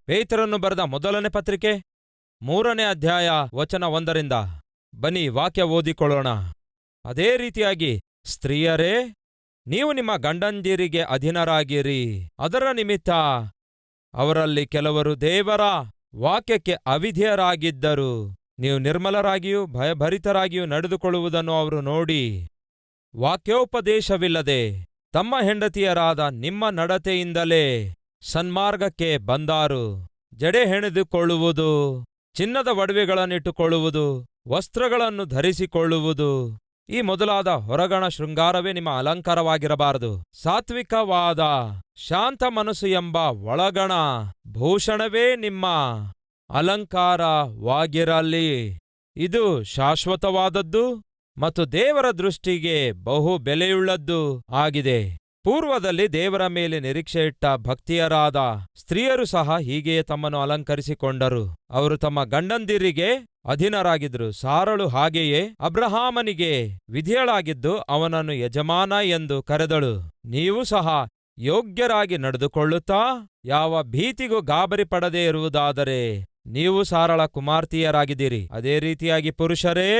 ಪೇತ್ರನು ಬರೆದ ಮೊದಲನೇ ಪತ್ರಿಕೆ 3ನೇ ಅಧ್ಯಾಯ ವಚನ 1ರಿಂದ. ಬನ್ನಿ ವಾಕ್ಯ ಓದಿಕೊಳ್ಳೋಣ. ಅದೇ ರೀತಿಯಾಗಿ ಸ್ತ್ರೀಯರೇ, ನೀವು ನಿಮ್ಮ ಗಂಡಂದಿರಿಗೆ ಅಧೀನರಾಗಿರಿ. ಅದರ ನಿಮಿತ್ತ ಅವರಲ್ಲಿ ಕೆಲವರು ದೇವರ ವಾಕ್ಯಕ್ಕೆ ಅವಿಧೇಯರಾಗಿದ್ದರು. ನೀವು ನಿರ್ಮಲರಾಗಿಯೂ ಭಯಭರಿತರಾಗಿಯೂ ನಡೆದುಕೊಳ್ಳುವುದನ್ನು ಅವರು ನೋಡಿ ವಾಕ್ಯೋಪದೇಶವಿಲ್ಲದೆ ತಮ್ಮ ಹೆಂಡತಿಯರಾದ ನಿಮ್ಮ ನಡತೆಯಿಂದಲೇ ಸನ್ಮಾರ್ಗಕ್ಕೆ ಬಂದಾರು. ಜಡೆ ಹೆಣೆದುಕೊಳ್ಳುವುದು, ಚಿನ್ನದ ಒಡವೆಗಳನ್ನಿಟ್ಟುಕೊಳ್ಳುವುದು, ವಸ್ತ್ರಗಳನ್ನು ಧರಿಸಿಕೊಳ್ಳುವುದು, ಈ ಮೊದಲಾದ ಹೊರಗಣ ಶೃಂಗಾರವೇ ನಿಮ್ಮ ಅಲಂಕಾರವಾಗಿರಬಾರದು. ಸಾತ್ವಿಕವಾದ ಶಾಂತ ಮನಸ್ಸು ಎಂಬ ಒಳಗಣ ಭೂಷಣವೇ ನಿಮ್ಮ ಅಲಂಕಾರವಾಗಿರಲಿ. ಇದು ಶಾಶ್ವತವಾದದ್ದು ಮತ್ತು ದೇವರ ದೃಷ್ಟಿಗೆ ಬಹು ಬೆಲೆಯುಳ್ಳದ್ದು ಆಗಿದೆ. ಪೂರ್ವದಲ್ಲಿ ದೇವರ ಮೇಲೆ ನಿರೀಕ್ಷೆಯಿಟ್ಟ ಭಕ್ತಿಯರಾದ ಸ್ತ್ರೀಯರು ಸಹ ಹೀಗೆಯೇ ತಮ್ಮನ್ನು ಅಲಂಕರಿಸಿಕೊಂಡರು. ಅವರು ತಮ್ಮ ಗಂಡಂದಿರಿಗೆ ಅಧೀನರಾಗಿದ್ರು. ಸಾರಳು ಹಾಗೆಯೇ ಅಬ್ರಹಾಮನಿಗೆ ವಿಧೇಯಳಾಗಿದ್ದು ಅವನನ್ನು ಯಜಮಾನ ಎಂದು ಕರೆದಳು. ನೀವು ಸಹ ಯೋಗ್ಯರಾಗಿ ನಡೆದುಕೊಳ್ಳುತ್ತಾ ಯಾವ ಭೀತಿಗೂ ಗಾಬರಿ ಪಡದೇ ಇರುವುದಾದರೆ ನೀವು ಸಾರಳ ಕುಮಾರ್ತಿಯರಾಗಿದ್ದೀರಿ. ಅದೇ ರೀತಿಯಾಗಿ ಪುರುಷರೇ,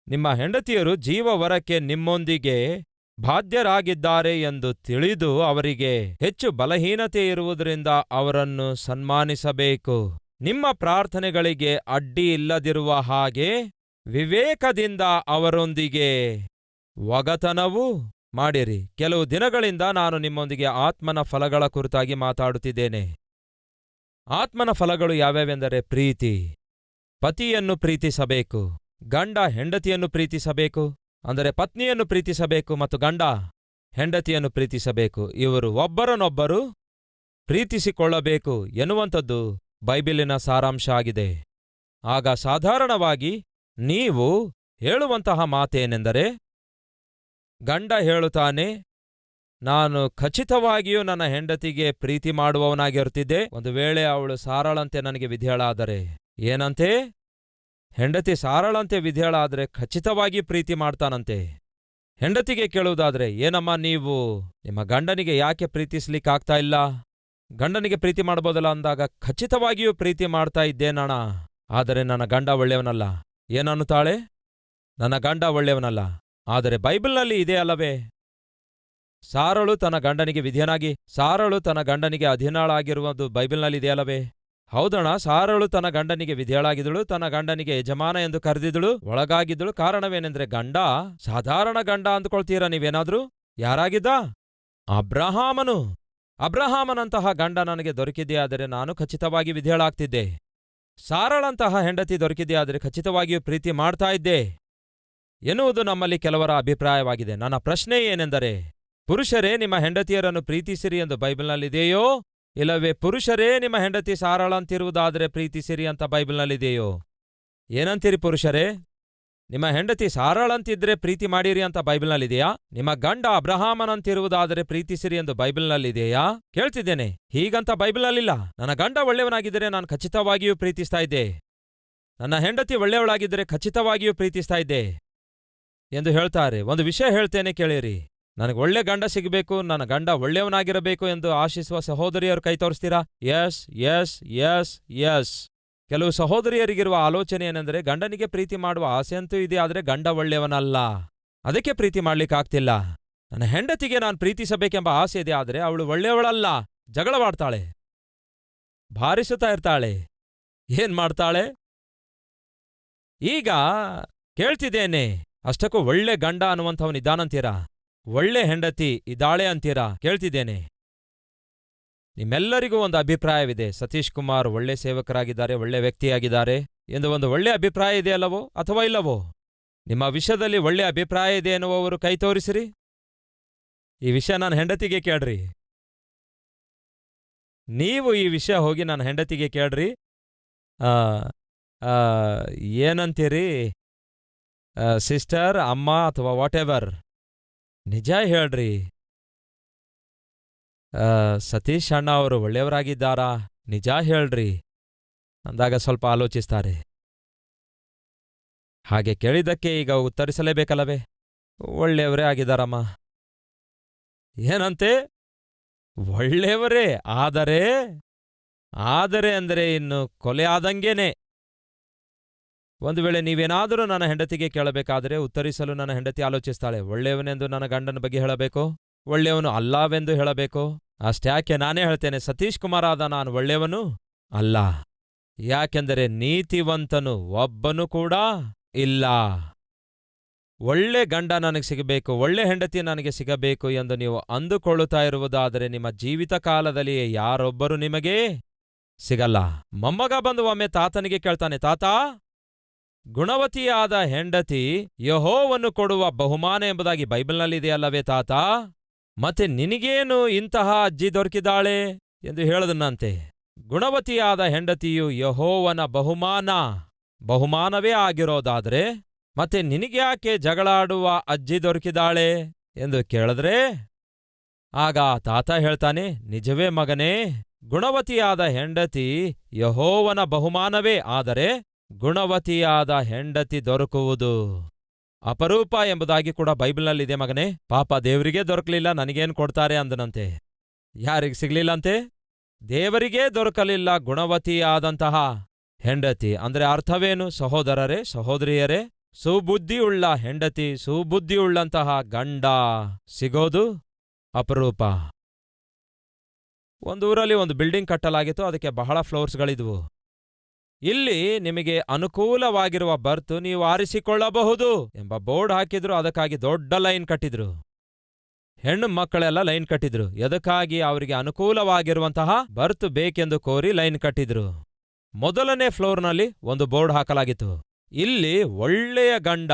ನಿಮ್ಮ ಹೆಂಡತಿಯರು ಜೀವವರಕ್ಕೆ ನಿಮ್ಮೊಂದಿಗೆ ಬಾಧ್ಯರಾಗಿದ್ದಾರೆ ಎಂದು ತಿಳಿದು ಅವರಿಗೆ ಹೆಚ್ಚು ಬಲಹೀನತೆ ಇರುವುದರಿಂದ ಅವರನ್ನು ಸನ್ಮಾನಿಸಬೇಕು. ನಿಮ್ಮ ಪ್ರಾರ್ಥನೆಗಳಿಗೆ ಅಡ್ಡಿ ಇಲ್ಲದಿರುವ ಹಾಗೆ ವಿವೇಕದಿಂದ ಅವರೊಂದಿಗೆ ಒಗತನವೂ ಮಾಡಿರಿ. ಕೆಲವು ದಿನಗಳಿಂದ ನಾನು ನಿಮ್ಮೊಂದಿಗೆ ಆತ್ಮನ ಫಲಗಳ ಕುರಿತಾಗಿ ಮಾತಾಡುತ್ತಿದ್ದೇನೆ. ಆತ್ಮನ ಫಲಗಳು ಯಾವ್ಯಾವೆಂದರೆ ಪ್ರೀತಿ, ಪತಿಯನ್ನು ಪ್ರೀತಿಸಬೇಕು, ಗಂಡ ಹೆಂಡತಿಯನ್ನು ಪ್ರೀತಿಸಬೇಕು, ಅಂದರೆ ಪತ್ನಿಯನ್ನು ಪ್ರೀತಿಸಬೇಕು, ಮತ್ತು ಗಂಡ ಹೆಂಡತಿಯನ್ನು ಪ್ರೀತಿಸಬೇಕು. ಇವರು ಒಬ್ಬರನ್ನೊಬ್ಬರು ಪ್ರೀತಿಸಿಕೊಳ್ಳಬೇಕು ಎನ್ನುವಂಥದ್ದು ಬೈಬಿಲಿನ ಸಾರಾಂಶ ಆಗಿದೆ. ಆಗ ಸಾಧಾರಣವಾಗಿ ನೀವು ಹೇಳುವಂತಹ ಮಾತೇನೆಂದರೆ, ಗಂಡ ಹೇಳುತ್ತಾನೆ, ನಾನು ಖಚಿತವಾಗಿಯೂ ನನ್ನ ಹೆಂಡತಿಗೆ ಪ್ರೀತಿ ಮಾಡುವವನಾಗಿರುತ್ತಿದ್ದೆ. ಒಂದು ವೇಳೆ ಅವಳು ಸಾರಳಂತೆ ನನಗೆ ವಿಧೇಯಳಾದರೆ. ಏನಂತೆ? ಹೆಂಡತಿ ಸಾರಳಂತೆ ವಿಧೇಯಳಾದರೆ ಖಚಿತವಾಗಿ ಪ್ರೀತಿ ಮಾಡ್ತಾನಂತೆ. ಹೆಂಡತಿಗೆ ಕೇಳುವುದಾದ್ರೆ, ಏನಮ್ಮ ನೀವು ನಿಮ್ಮ ಗಂಡನಿಗೆ ಯಾಕೆ ಪ್ರೀತಿಸ್ಲಿಕ್ಕಾಗ್ತಾ ಇಲ್ಲ? ಗಂಡನಿಗೆ ಪ್ರೀತಿ ಮಾಡ್ಬೋದಲ್ಲ ಅಂದಾಗ, ಖಚಿತವಾಗಿಯೂ ಪ್ರೀತಿ ಮಾಡ್ತಾ ಇದ್ದೇನಣ, ಆದರೆ ನನ್ನ ಗಂಡ ಒಳ್ಳೆಯವನಲ್ಲ. ಏನನ್ನುತ್ತಾಳೆ? ನನ್ನ ಗಂಡ ಒಳ್ಳೆಯವನಲ್ಲ. ಆದರೆ ಬೈಬಲ್ನಲ್ಲಿ ಇದೆ ಅಲ್ಲವೇ? ಸಾರಳು ತನ್ನ ಗಂಡನಿಗೆ ವಿಧೇಯನಾಗಿ, ಸಾರಳು ತನ್ನ ಗಂಡನಿಗೆ ಅಧೀನಳಾಗಿರುವುದು ಬೈಬಲ್ನಲ್ಲಿ ಇದೆ ಅಲ್ಲವೇ? ಹೌದಣ, ಸಾರಳು ತನ್ನ ಗಂಡನಿಗೆ ವಿಧೇಯಳಾಗಿದ್ದಳು, ತನ್ನ ಗಂಡನಿಗೆ ಯಜಮಾನ ಎಂದು ಕರೆದಿದ್ದಳು, ಒಳಗಾಗಿದ್ದಳು. ಕಾರಣವೇನೆಂದ್ರೆ ಗಂಡ ಸಾಧಾರಣ ಗಂಡ ಅಂದುಕೊಳ್ತೀರಾ ನೀವೇನಾದ್ರೂ? ಯಾರಾಗಿದ್ದ? ಅಬ್ರಹಾಮನು. ಅಬ್ರಹಾಮನಂತಹ ಗಂಡ ನನಗೆ ದೊರಕಿದೆಯಾದರೆ ನಾನು ಖಚಿತವಾಗಿ ವಿಧೇಯಳಾಗ್ತಿದ್ದೆ. ಸಾರಳಂತಹ ಹೆಂಡತಿ ದೊರಕಿದೆಯಾದರೆ ಖಚಿತವಾಗಿಯೂ ಪ್ರೀತಿ ಮಾಡ್ತಾ ಇದ್ದೆ ಎನ್ನುವುದು ನಮ್ಮಲ್ಲಿ ಕೆಲವರ ಅಭಿಪ್ರಾಯವಾಗಿದೆ. ನನ್ನ ಪ್ರಶ್ನೆ ಏನೆಂದರೆ, ಪುರುಷರೇ ನಿಮ್ಮ ಹೆಂಡತಿಯರನ್ನು ಪ್ರೀತಿಸಿರಿ ಎಂದು ಬೈಬಲ್ನಲ್ಲಿದೆಯೋ, ಇಲ್ಲವೇ ಪುರುಷರೇ ನಿಮ್ಮ ಹೆಂಡತಿ ಸಾರಳಂತಿರುವುದಾದರೆ ಪ್ರೀತಿಸಿರಿ ಅಂತ ಬೈಬಲ್ನಲ್ಲಿದೆಯೋ? ಏನಂತೀರಿ ಪುರುಷರೇ? ನಿಮ್ಮ ಹೆಂಡತಿ ಸಾರಳಂತಿದ್ರೆ ಪ್ರೀತಿ ಮಾಡಿರಿ ಅಂತ ಬೈಬಲ್ನಲ್ಲಿದೆಯಾ? ನಿಮ್ಮ ಗಂಡ ಅಬ್ರಹಾಮನಂತಿರುವುದಾದರೆ ಪ್ರೀತಿಸಿರಿ ಎಂದು ಬೈಬಲ್ನಲ್ಲಿದೆಯಾ? ಕೇಳ್ತಿದ್ದೇನೆ. ಹೀಗಂತ ಬೈಬಲ್ನಲ್ಲಿಲ್ಲ. ನನ್ನ ಗಂಡ ಒಳ್ಳೆಯವನಾಗಿದ್ದರೆ ನಾನು ಖಚಿತವಾಗಿಯೂ ಪ್ರೀತಿಸ್ತಾ ಇದ್ದೆ, ನನ್ನ ಹೆಂಡತಿ ಒಳ್ಳೆಯವಳಾಗಿದ್ದರೆ ಖಚಿತವಾಗಿಯೂ ಪ್ರೀತಿಸ್ತಾ ಇದ್ದೆ ಎಂದು ಹೇಳ್ತಾರೆ. ಒಂದು ವಿಷಯ ಹೇಳ್ತೇನೆ ಕೇಳಿರಿ. ನನಗೆ ಒಳ್ಳೆ ಗಂಡ ಸಿಗಬೇಕು, ನನ್ನ ಗಂಡ ಒಳ್ಳೆಯವನಾಗಿರಬೇಕು ಎಂದು ಆಶಿಸುವ ಸಹೋದರಿಯರು ಕೈ ತೋರಿಸ್ತೀರಾ? Yes yes yes yes. ಕೆಲವು ಸಹೋದರಿಯರಿಗಿರುವ ಆಲೋಚನೆ ಏನೆಂದರೆ, ಗಂಡನಿಗೆ ಪ್ರೀತಿ ಮಾಡುವ ಆಸೆ ಅಂತೂ ಇದೆ, ಆದರೆ ಗಂಡ ಒಳ್ಳೆಯವನಲ್ಲ, ಅದಕ್ಕೆ ಪ್ರೀತಿ ಮಾಡ್ಲಿಕ್ಕಾಗ್ತಿಲ್ಲ. ನನ್ನ ಹೆಂಡತಿಗೆ ನಾನು ಪ್ರೀತಿಸಬೇಕೆಂಬ ಆಸೆ ಇದೆ, ಆದರೆ ಅವಳು ಒಳ್ಳೆಯವಳಲ್ಲ, ಜಗಳವಾಡ್ತಾಳೆ, ಭಾರಿಸುತ್ತಾ ಇರ್ತಾಳೆ, ಏನ್ ಮಾಡ್ತಾಳೆ? ಈಗ ಕೇಳ್ತಿದ್ದೇನೆ, ಅಷ್ಟಕ್ಕೂ ಒಳ್ಳೆ ಗಂಡ ಅನ್ನುವಂಥವನಿದ್ದಾನಂತೀರಾ? ಒಳ್ಳೆ ಹೆಂಡತಿ ಇದ್ದಾಳೆ ಅಂತೀರಾ? ಕೇಳ್ತಿದ್ದೇನೆ. ನಿಮ್ಮೆಲ್ಲರಿಗೂ ಒಂದು ಅಭಿಪ್ರಾಯವಿದೆ, ಸತೀಶ್ ಕುಮಾರ್ ಒಳ್ಳೆ ಸೇವಕರಾಗಿದ್ದಾರೆ, ಒಳ್ಳೆ ವ್ಯಕ್ತಿಯಾಗಿದ್ದಾರೆ ಎಂದು ಒಂದು ಒಳ್ಳೆ ಅಭಿಪ್ರಾಯ ಇದೆಯಲ್ಲವೋ ಅಥವಾ ಇಲ್ಲವೋ? ನಿಮ್ಮ ವಿಷಯದಲ್ಲಿ ಒಳ್ಳೆ ಅಭಿಪ್ರಾಯ ಇದೆ ಎನ್ನುವವರು ಕೈ ತೋರಿಸಿರಿ. ಈ ವಿಷಯ ನನ್ನ ಹೆಂಡತಿಗೆ ಕೇಳ್ರಿ. ನೀವು ಈ ವಿಷಯ ಹೋಗಿ ನನ್ನ ಹೆಂಡತಿಗೆ ಕೇಳ್ರಿ. ಏನಂತೀರಿ ಸಿಸ್ಟರ್, ಅಮ್ಮ ಅಥವಾ ವಾಟ್ ಎವರ್, ನಿಜ ಹೇಳ್ರಿ. ಸತೀಶ್ ಅಣ್ಣ ಅವರು ಒಳ್ಳೆಯವರಾಗಿದ್ದಾರಾ? ನಿಜ ಹೇಳ್ರಿ ಅಂದಾಗ ಸ್ವಲ್ಪ ಆಲೋಚಿಸ್ತಾರೆ. ಹಾಗೆ ಕೇಳಿದ್ದಕ್ಕೆ ಈಗ ಉತ್ತರಿಸಲೇಬೇಕಲ್ಲವೇ? ಒಳ್ಳೆಯವರೇ ಆಗಿದ್ದಾರಮ್ಮ. ಏನಂತೆ? ಒಳ್ಳೆಯವರೇ, ಆದರೆ ಆದರೆ ಅಂದರೆ ಇನ್ನು ಕೊಲೆ ಆದಂಗೇನೆ. ಒಂದು ವೇಳೆ ನೀವೇನಾದರೂ ನನ್ನ ಹೆಂಡತಿಗೆ ಕೇಳಬೇಕಾದರೆ ಉತ್ತರಿಸಲು ನನ್ನ ಹೆಂಡತಿ ಆಲೋಚಿಸ್ತಾಳೆ, ಒಳ್ಳೆಯವನೆಂದು ನನ್ನ ಗಂಡನ ಬಗ್ಗೆ ಹೇಳಬೇಕು, ಒಳ್ಳೆಯವನು ಅಲ್ಲವೆಂದು ಹೇಳಬೇಕು. ಅಷ್ಟ್ಯಾಕೆ ನಾನೇ ಹೇಳ್ತೇನೆ, ಸತೀಶ್ ಕುಮಾರಾದ ನಾನು ಒಳ್ಳೆಯವನು ಅಲ್ಲ. ಯಾಕೆಂದರೆ ನೀತಿವಂತನು ಒಬ್ಬನು ಕೂಡ ಇಲ್ಲ. ಒಳ್ಳೆ ಗಂಡ ನನಗೆ ಸಿಗಬೇಕು, ಒಳ್ಳೆ ಹೆಂಡತಿ ನನಗೆ ಸಿಗಬೇಕು ಎಂದು ನೀವು ಅಂದುಕೊಳ್ಳುತ್ತಾ ಇರುವುದಾದರೆ ನಿಮ್ಮ ಜೀವಿತ ಕಾಲದಲ್ಲಿಯೇ ಯಾರೊಬ್ಬರು ನಿಮಗೆ ಸಿಗಲ್ಲ. ಮೊಮ್ಮಗ ಬಂದು ಒಮ್ಮೆ ತಾತನಿಗೆ ಕೇಳ್ತಾನೆ, ತಾತ, ಗುಣವತಿಯಾದ ಹೆಂಡತಿ ಯೆಹೋವನು ಕೊಡುವ ಬಹುಮಾನ ಎಂಬುದಾಗಿ ಬೈಬಲ್ನಲ್ಲಿದೆಯಲ್ಲವೇ ತಾತ? ಮತ್ತೆ ನಿನಗೇನು ಇಂತಹ ಅಜ್ಜಿ ದೊರಕಿದಾಳೆ ಎಂದು ಹೇಳದನಂತೆ. ಗುಣವತಿಯಾದ ಹೆಂಡತಿಯು ಯೆಹೋವನ ಬಹುಮಾನವೇ ಆಗಿರೋದಾದ್ರೆ ಮತ್ತೆ ನಿನಗ್ಯಾಕೆ ಜಗಳಾಡುವ ಅಜ್ಜಿ ದೊರಕಿದಾಳೆ ಎಂದು ಕೇಳಿದ್ರೆ, ಆಗ ತಾತ ಹೇಳ್ತಾನೆ, ನಿಜವೇ ಮಗನೇ, ಗುಣವತಿಯಾದ ಹೆಂಡತಿ ಯೆಹೋವನ ಬಹುಮಾನವೇ, ಆದರೆ ಗುಣವತಿಯಾದ ಹೆಂಡತಿ ದೊರಕುವುದು ಅಪರೂಪ ಎಂಬುದಾಗಿ ಕೂಡ ಬೈಬಲ್ನಲ್ಲಿದೆ ಮಗನೇ. ಪಾಪ ದೇವರಿಗೇ ದೊರಕಲಿಲ್ಲ, ನನಗೇನು ಕೊಡ್ತಾರೆ ಅಂದನಂತೆ. ಯಾರಿಗೆ ಸಿಗ್ಲಿಲ್ಲಂತೆ? ದೇವರಿಗೇ ದೊರಕಲಿಲ್ಲ ಗುಣವತಿಯಾದಂತಹ ಹೆಂಡತಿ. ಅಂದ್ರೆ ಅರ್ಥವೇನು ಸಹೋದರರೇ, ಸಹೋದರಿಯರೇ? ಸುಬುದ್ಧಿಯುಳ್ಳ ಹೆಂಡತಿ, ಸುಬುದ್ಧಿಯುಳ್ಳಂತಹ ಗಂಡ ಸಿಗೋದು ಅಪರೂಪ. ಒಂದೂರಲ್ಲಿ ಒಂದು ಬಿಲ್ಡಿಂಗ್ ಕಟ್ಟಲಾಗಿತ್ತು, ಅದಕ್ಕೆ ಬಹಳ ಫ್ಲೋರ್ಸ್ಗಳಿದ್ವು. ಇಲ್ಲಿ ನಿಮಗೆ ಅನುಕೂಲವಾಗಿರುವ ಬರ್ತು ನೀವು ಆರಿಸಿಕೊಳ್ಳಬಹುದು ಎಂಬ ಬೋರ್ಡ್ ಹಾಕಿದ್ರು. ಅದಕ್ಕಾಗಿ ದೊಡ್ಡ ಲೈನ್ ಕಟ್ಟಿದ್ರು. ಹೆಣ್ಣು ಮಕ್ಕಳೆಲ್ಲ ಲೈನ್ ಕಟ್ಟಿದ್ರು. ಎದಕ್ಕಾಗಿ? ಅವರಿಗೆ ಅನುಕೂಲವಾಗಿರುವಂತಹ ಬರ್ತು ಬೇಕೆಂದು ಕೋರಿ ಲೈನ್ ಕಟ್ಟಿದ್ರು. ಮೊದಲನೇ ಫ್ಲೋರ್ನಲ್ಲಿ ಒಂದು ಬೋರ್ಡ್ ಹಾಕಲಾಗಿತ್ತು, ಇಲ್ಲಿ ಒಳ್ಳೆಯ ಗಂಡ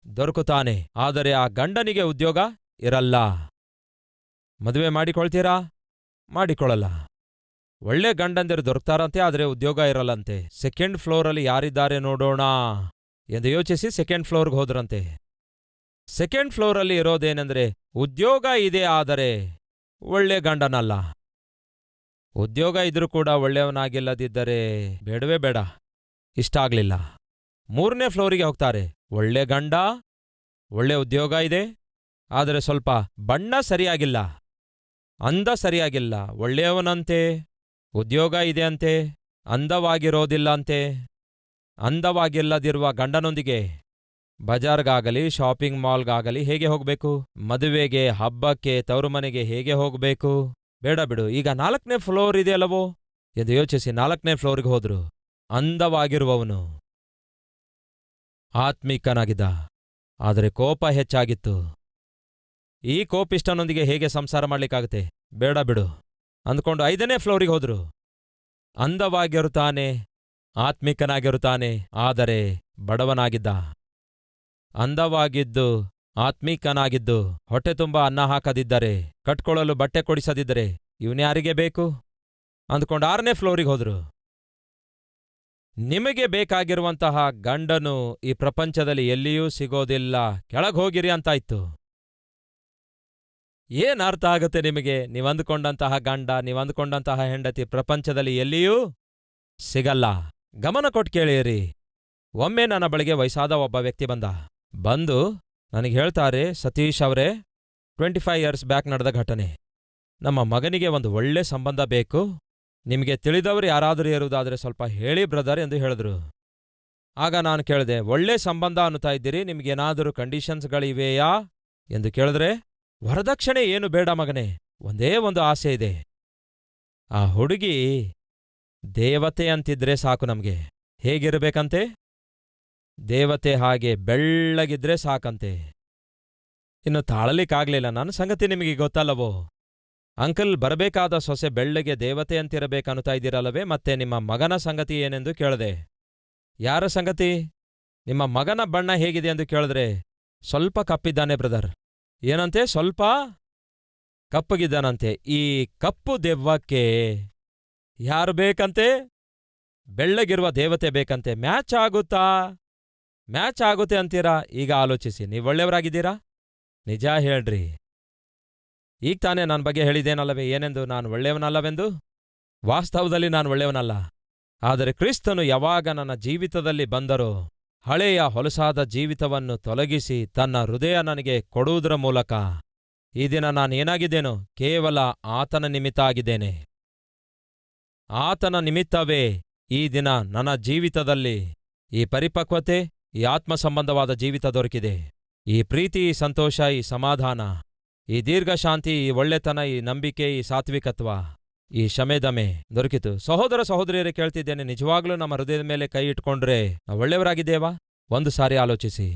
ದೊರಕುತ್ತಾನೆ, ಆದರೆ ಆ ಗಂಡನಿಗೆ ಉದ್ಯೋಗ ಇರಲ್ಲ. ಮದುವೆ ಮಾಡಿಕೊಳ್ತೀರಾ? ಮಾಡಿಕೊಳ್ಳಲ್ಲ. ಒಳ್ಳೆ ಗಂಡಂದಿರು ದೊರಕ್ತಾರಂತೆ, ಆದರೆ ಉದ್ಯೋಗ ಇರಲ್ಲಂತೆ. ಸೆಕೆಂಡ್ ಫ್ಲೋರಲ್ಲಿ ಯಾರಿದ್ದಾರೆ ನೋಡೋಣ ಎಂದು ಯೋಚಿಸಿ ಸೆಕೆಂಡ್ ಫ್ಲೋರ್ಗೆ ಹೋದ್ರಂತೆ. ಸೆಕೆಂಡ್ ಫ್ಲೋರಲ್ಲಿ ಇರೋದೇನೆಂದ್ರೆ ಉದ್ಯೋಗ ಇದೆ, ಆದರೆ ಒಳ್ಳೆ ಗಂಡನಲ್ಲ. ಉದ್ಯೋಗ ಇದ್ರೂ ಕೂಡ ಒಳ್ಳೆಯವನಾಗಿಲ್ಲದಿದ್ದರೆ ಬೇಡವೇ ಬೇಡ, ಇಷ್ಟ ಆಗ್ಲಿಲ್ಲ. ಮೂರನೇ ಫ್ಲೋರಿಗೆ ಹೋಗ್ತಾರೆ, ಒಳ್ಳೆ ಗಂಡ, ಒಳ್ಳೆ ಉದ್ಯೋಗ ಇದೆ, ಆದರೆ ಸ್ವಲ್ಪ ಬಣ್ಣ ಸರಿಯಾಗಿಲ್ಲ, ಅಂದ ಸರಿಯಾಗಿಲ್ಲ. ಒಳ್ಳೆಯವನಂತೆ, ಉದ್ಯೋಗ ಇದೆ ಅಂತೆ, ಅಂದವಾಗಿರೋದಿಲ್ಲ ಅಂತೆ. ಅಂದವಾಗಿಲ್ಲದಿರುವ ಗಂಡನೊಂದಿಗೆ ಬಜಾರ್ಗಾಗಲಿ ಶಾಪಿಂಗ್ ಮಾಲ್ಗಾಗಲಿ ಹೇಗೆ ಹೋಗ್ಬೇಕು? ಮದುವೆಗೆ, ಹಬ್ಬಕ್ಕೆ, ತವರುಮನೆಗೆ ಹೇಗೆ ಹೋಗ್ಬೇಕು? ಬೇಡ ಬಿಡು, ಈಗ 4ನೇ ಫ್ಲೋರ್ ಇದೆಯಲ್ಲವೋ ಎಂದು ಯೋಚಿಸಿ 4ನೇ ಫ್ಲೋರ್ಗೆ ಹೋದ್ರು. ಅಂದವಾಗಿರುವವನು ಆತ್ಮಿಕನಾಗಿದ್ದ, ಆದರೆ ಕೋಪ ಹೆಚ್ಚಾಗಿತ್ತು. ಈ ಕೋಪಿಷ್ಟನೊಂದಿಗೆ ಹೇಗೆ ಸಂಸಾರ ಮಾಡ್ಲಿಕ್ಕಾಗುತ್ತೆ? ಬೇಡ ಬಿಡು ಅಂದ್ಕೊಂಡು 5ನೇ ಫ್ಲೋರಿಗೆ ಹೋದ್ರು. ಅಂದವಾಗಿರುತ್ತಾನೆ, ಆತ್ಮಿಕನಾಗಿರುತ್ತಾನೆ, ಆದರೆ ಬಡವನಾಗಿದ್ದ. ಅಂದವಾಗಿದ್ದು, ಆತ್ಮೀಕನಾಗಿದ್ದು, ಹೊಟ್ಟೆ ತುಂಬ ಅನ್ನ ಹಾಕದಿದ್ದರೆ, ಕಟ್ಕೊಳ್ಳಲು ಬಟ್ಟೆ ಕೊಡಿಸದಿದ್ದರೆ ಇವನ್ಯಾರಿಗೆ ಬೇಕು ಅಂದ್ಕೊಂಡು 6ನೇ ಫ್ಲೋರಿಗೆ ಹೋದ್ರು. ನಿಮಗೆ ಬೇಕಾಗಿರುವಂತಹ ಗಂಡನು ಈ ಪ್ರಪಂಚದಲ್ಲಿ ಎಲ್ಲಿಯೂ ಸಿಗೋದಿಲ್ಲ, ಕೆಳಗೋಗಿರಿ ಅಂತಾಯ್ತು. ಏನ್ ಅರ್ಥ ಆಗುತ್ತೆ ನಿಮಗೆ? ನೀವಂದುಕೊಂಡಂತಹ ಗಂಡ, ನೀವಂದುಕೊಂಡಂತಹ ಹೆಂಡತಿ ಪ್ರಪಂಚದಲ್ಲಿ ಎಲ್ಲಿಯೂ ಸಿಗಲ್ಲ. ಗಮನ ಕೊಟ್ಟು ಕೇಳಿರಿ. ಒಮ್ಮೆ ನನ್ನ ಬಳಿಗೆ ವಯಸ್ಸಾದ ಒಬ್ಬ ವ್ಯಕ್ತಿ ಬಂದು ನನಗೆ ಹೇಳ್ತಾರೆ, ಸತೀಶ್ ಅವರೇ, 25 ಇಯರ್ಸ್ ಬ್ಯಾಕ್ ನಡೆದ ಘಟನೆ. ನಮ್ಮ ಮಗನಿಗೆ ಒಂದು ಒಳ್ಳೆ ಸಂಬಂಧ ಬೇಕು, ನಿಮಗೆ ತಿಳಿದವರು ಯಾರಾದರೂ ಇರುವುದಾದರೆ ಸ್ವಲ್ಪ ಹೇಳಿ ಬ್ರದರ್ ಎಂದು ಹೇಳಿದ್ರು. ಆಗ ನಾನು ಕೇಳಿದೆ, ಒಳ್ಳೆ ಸಂಬಂಧ ಅನ್ನುತ್ತಾ ಇದ್ದೀರಿ, ನಿಮಗೇನಾದರೂ ಕಂಡೀಷನ್ಸ್ಗಳಿವೆಯಾ ಎಂದು ಕೇಳಿದ್ರೆ, ವರದಕ್ಷಿಣೆ ಏನು ಬೇಡ ಮಗನೇ, ಒಂದೇ ಒಂದು ಆಸೆ ಇದೆ, ಆ ಹುಡುಗಿ ದೇವತೆ ಅಂತಿದ್ರೆ ಸಾಕು ನಮಗೆ. ಹೇಗಿರಬೇಕಂತೆ? ದೇವತೆ ಹಾಗೆ ಬೆಳ್ಳಗಿದ್ರೆ ಸಾಕಂತೆ. ಇನ್ನು ತಾಳಲಿಕ್ಕಾಗ್ಲಿಲ್ಲ. ನನ್ನ ಸಂಗತಿ ನಿಮಗೆ ಗೊತ್ತಲ್ಲವೋ? ಅಂಕಲ್, ಬರಬೇಕಾದ ಸೊಸೆ ಬೆಳ್ಳಗೆ ದೇವತೆ ಅಂತಿರಬೇಕನ್ನುತ್ತಾ ಇದ್ದೀರಲ್ಲವೇ? ಮತ್ತೆ ನಿಮ್ಮ ಮಗನ ಸಂಗತಿ ಏನೆಂದು ಕೇಳಿದೆ. ಯಾರ ಸಂಗತಿ? ನಿಮ್ಮ ಮಗನ ಬಣ್ಣ ಹೇಗಿದೆ ಎಂದು ಕೇಳಿದ್ರೆ, ಸ್ವಲ್ಪ ಕಪ್ಪಿದ್ದಾನೆ ಬ್ರದರ್. ಏನಂತೆ? ಸ್ವಲ್ಪ ಕಪ್ಪಗಿದ್ದಾನಂತೆ. ಈ ಕಪ್ಪು ದೆವ್ವಕ್ಕೆ ಯಾರು ಬೇಕಂತೆ? ಬೆಳ್ಳಗಿರುವ ದೇವತೆ ಬೇಕಂತೆ. ಮ್ಯಾಚ್ ಆಗುತ್ತಾ? ಮ್ಯಾಚ್ ಆಗುತ್ತೆ ಅಂತೀರಾ? ಈಗ ಆಲೋಚಿಸಿ, ನೀವೊಳ್ಳೆಯವರಾಗಿದ್ದೀರಾ? ನಿಜ ಹೇಳ್ರಿ. ಈಗ ತಾನೇ ನನ್ನ ಬಗ್ಗೆ ಹೇಳಿದೇನಲ್ಲವೇ ಏನೆಂದು? ನಾನು ಒಳ್ಳೆಯವನಲ್ಲವೆಂದು. ವಾಸ್ತವದಲ್ಲಿ ನಾನು ಒಳ್ಳೆಯವನಲ್ಲ, ಆದರೆ ಕ್ರಿಸ್ತನು ಯಾವಾಗ ನನ್ನ ಜೀವಿತದಲ್ಲಿ ಬಂದರೋ, ಹಳೆಯ ಹೊಲಸಾದ ಜೀವಿತವನ್ನು ತೊಲಗಿಸಿ ತನ್ನ ಹೃದಯ ನನಗೆ ಕೊಡುವುದರ ಮೂಲಕ ಈ ದಿನ ನಾನೇನಾಗಿದ್ದೇನೋ ಕೇವಲ ಆತನ ನಿಮಿತ್ತ ಆಗಿದ್ದೇನೆ. ಆತನ ನಿಮಿತ್ತವೇ ಈ ದಿನ ನನ್ನ ಜೀವಿತದಲ್ಲಿ ಈ ಪರಿಪಕ್ವತೆ, ಈ ಆತ್ಮ ಸಂಬಂಧವಾದ ಜೀವಿತ ದೊರಕಿದೆ. ಈ ಪ್ರೀತಿ, ಈ ಸಂತೋಷ, ಈ ಸಮಾಧಾನ, ಈ ದೀರ್ಘಶಾಂತಿ, ಈ ಒಳ್ಳೆತನ, ಈ ನಂಬಿಕೆ, ಈ ಸಾತ್ವಿಕತ್ವ, ಈ ಶಮೆದಮೆ ದೊರಕಿತು. ಸಹೋದರ ಸಹೋದರಿಯರೇ, ಕೇಳ್ತಿದ್ದೇನೆ, ನಿಜವಾಗ್ಲೂ ನಮ್ಮ ಹೃದಯದ ಮೇಲೆ ಕೈ ಇಟ್ಕೊಂಡ್ರೆ ನಾವು ಒಳ್ಳೆಯವರಾಗಿದ್ದೇವಾ? ಒಂದು ಸಾರಿ ಆಲೋಚಿಸಿ.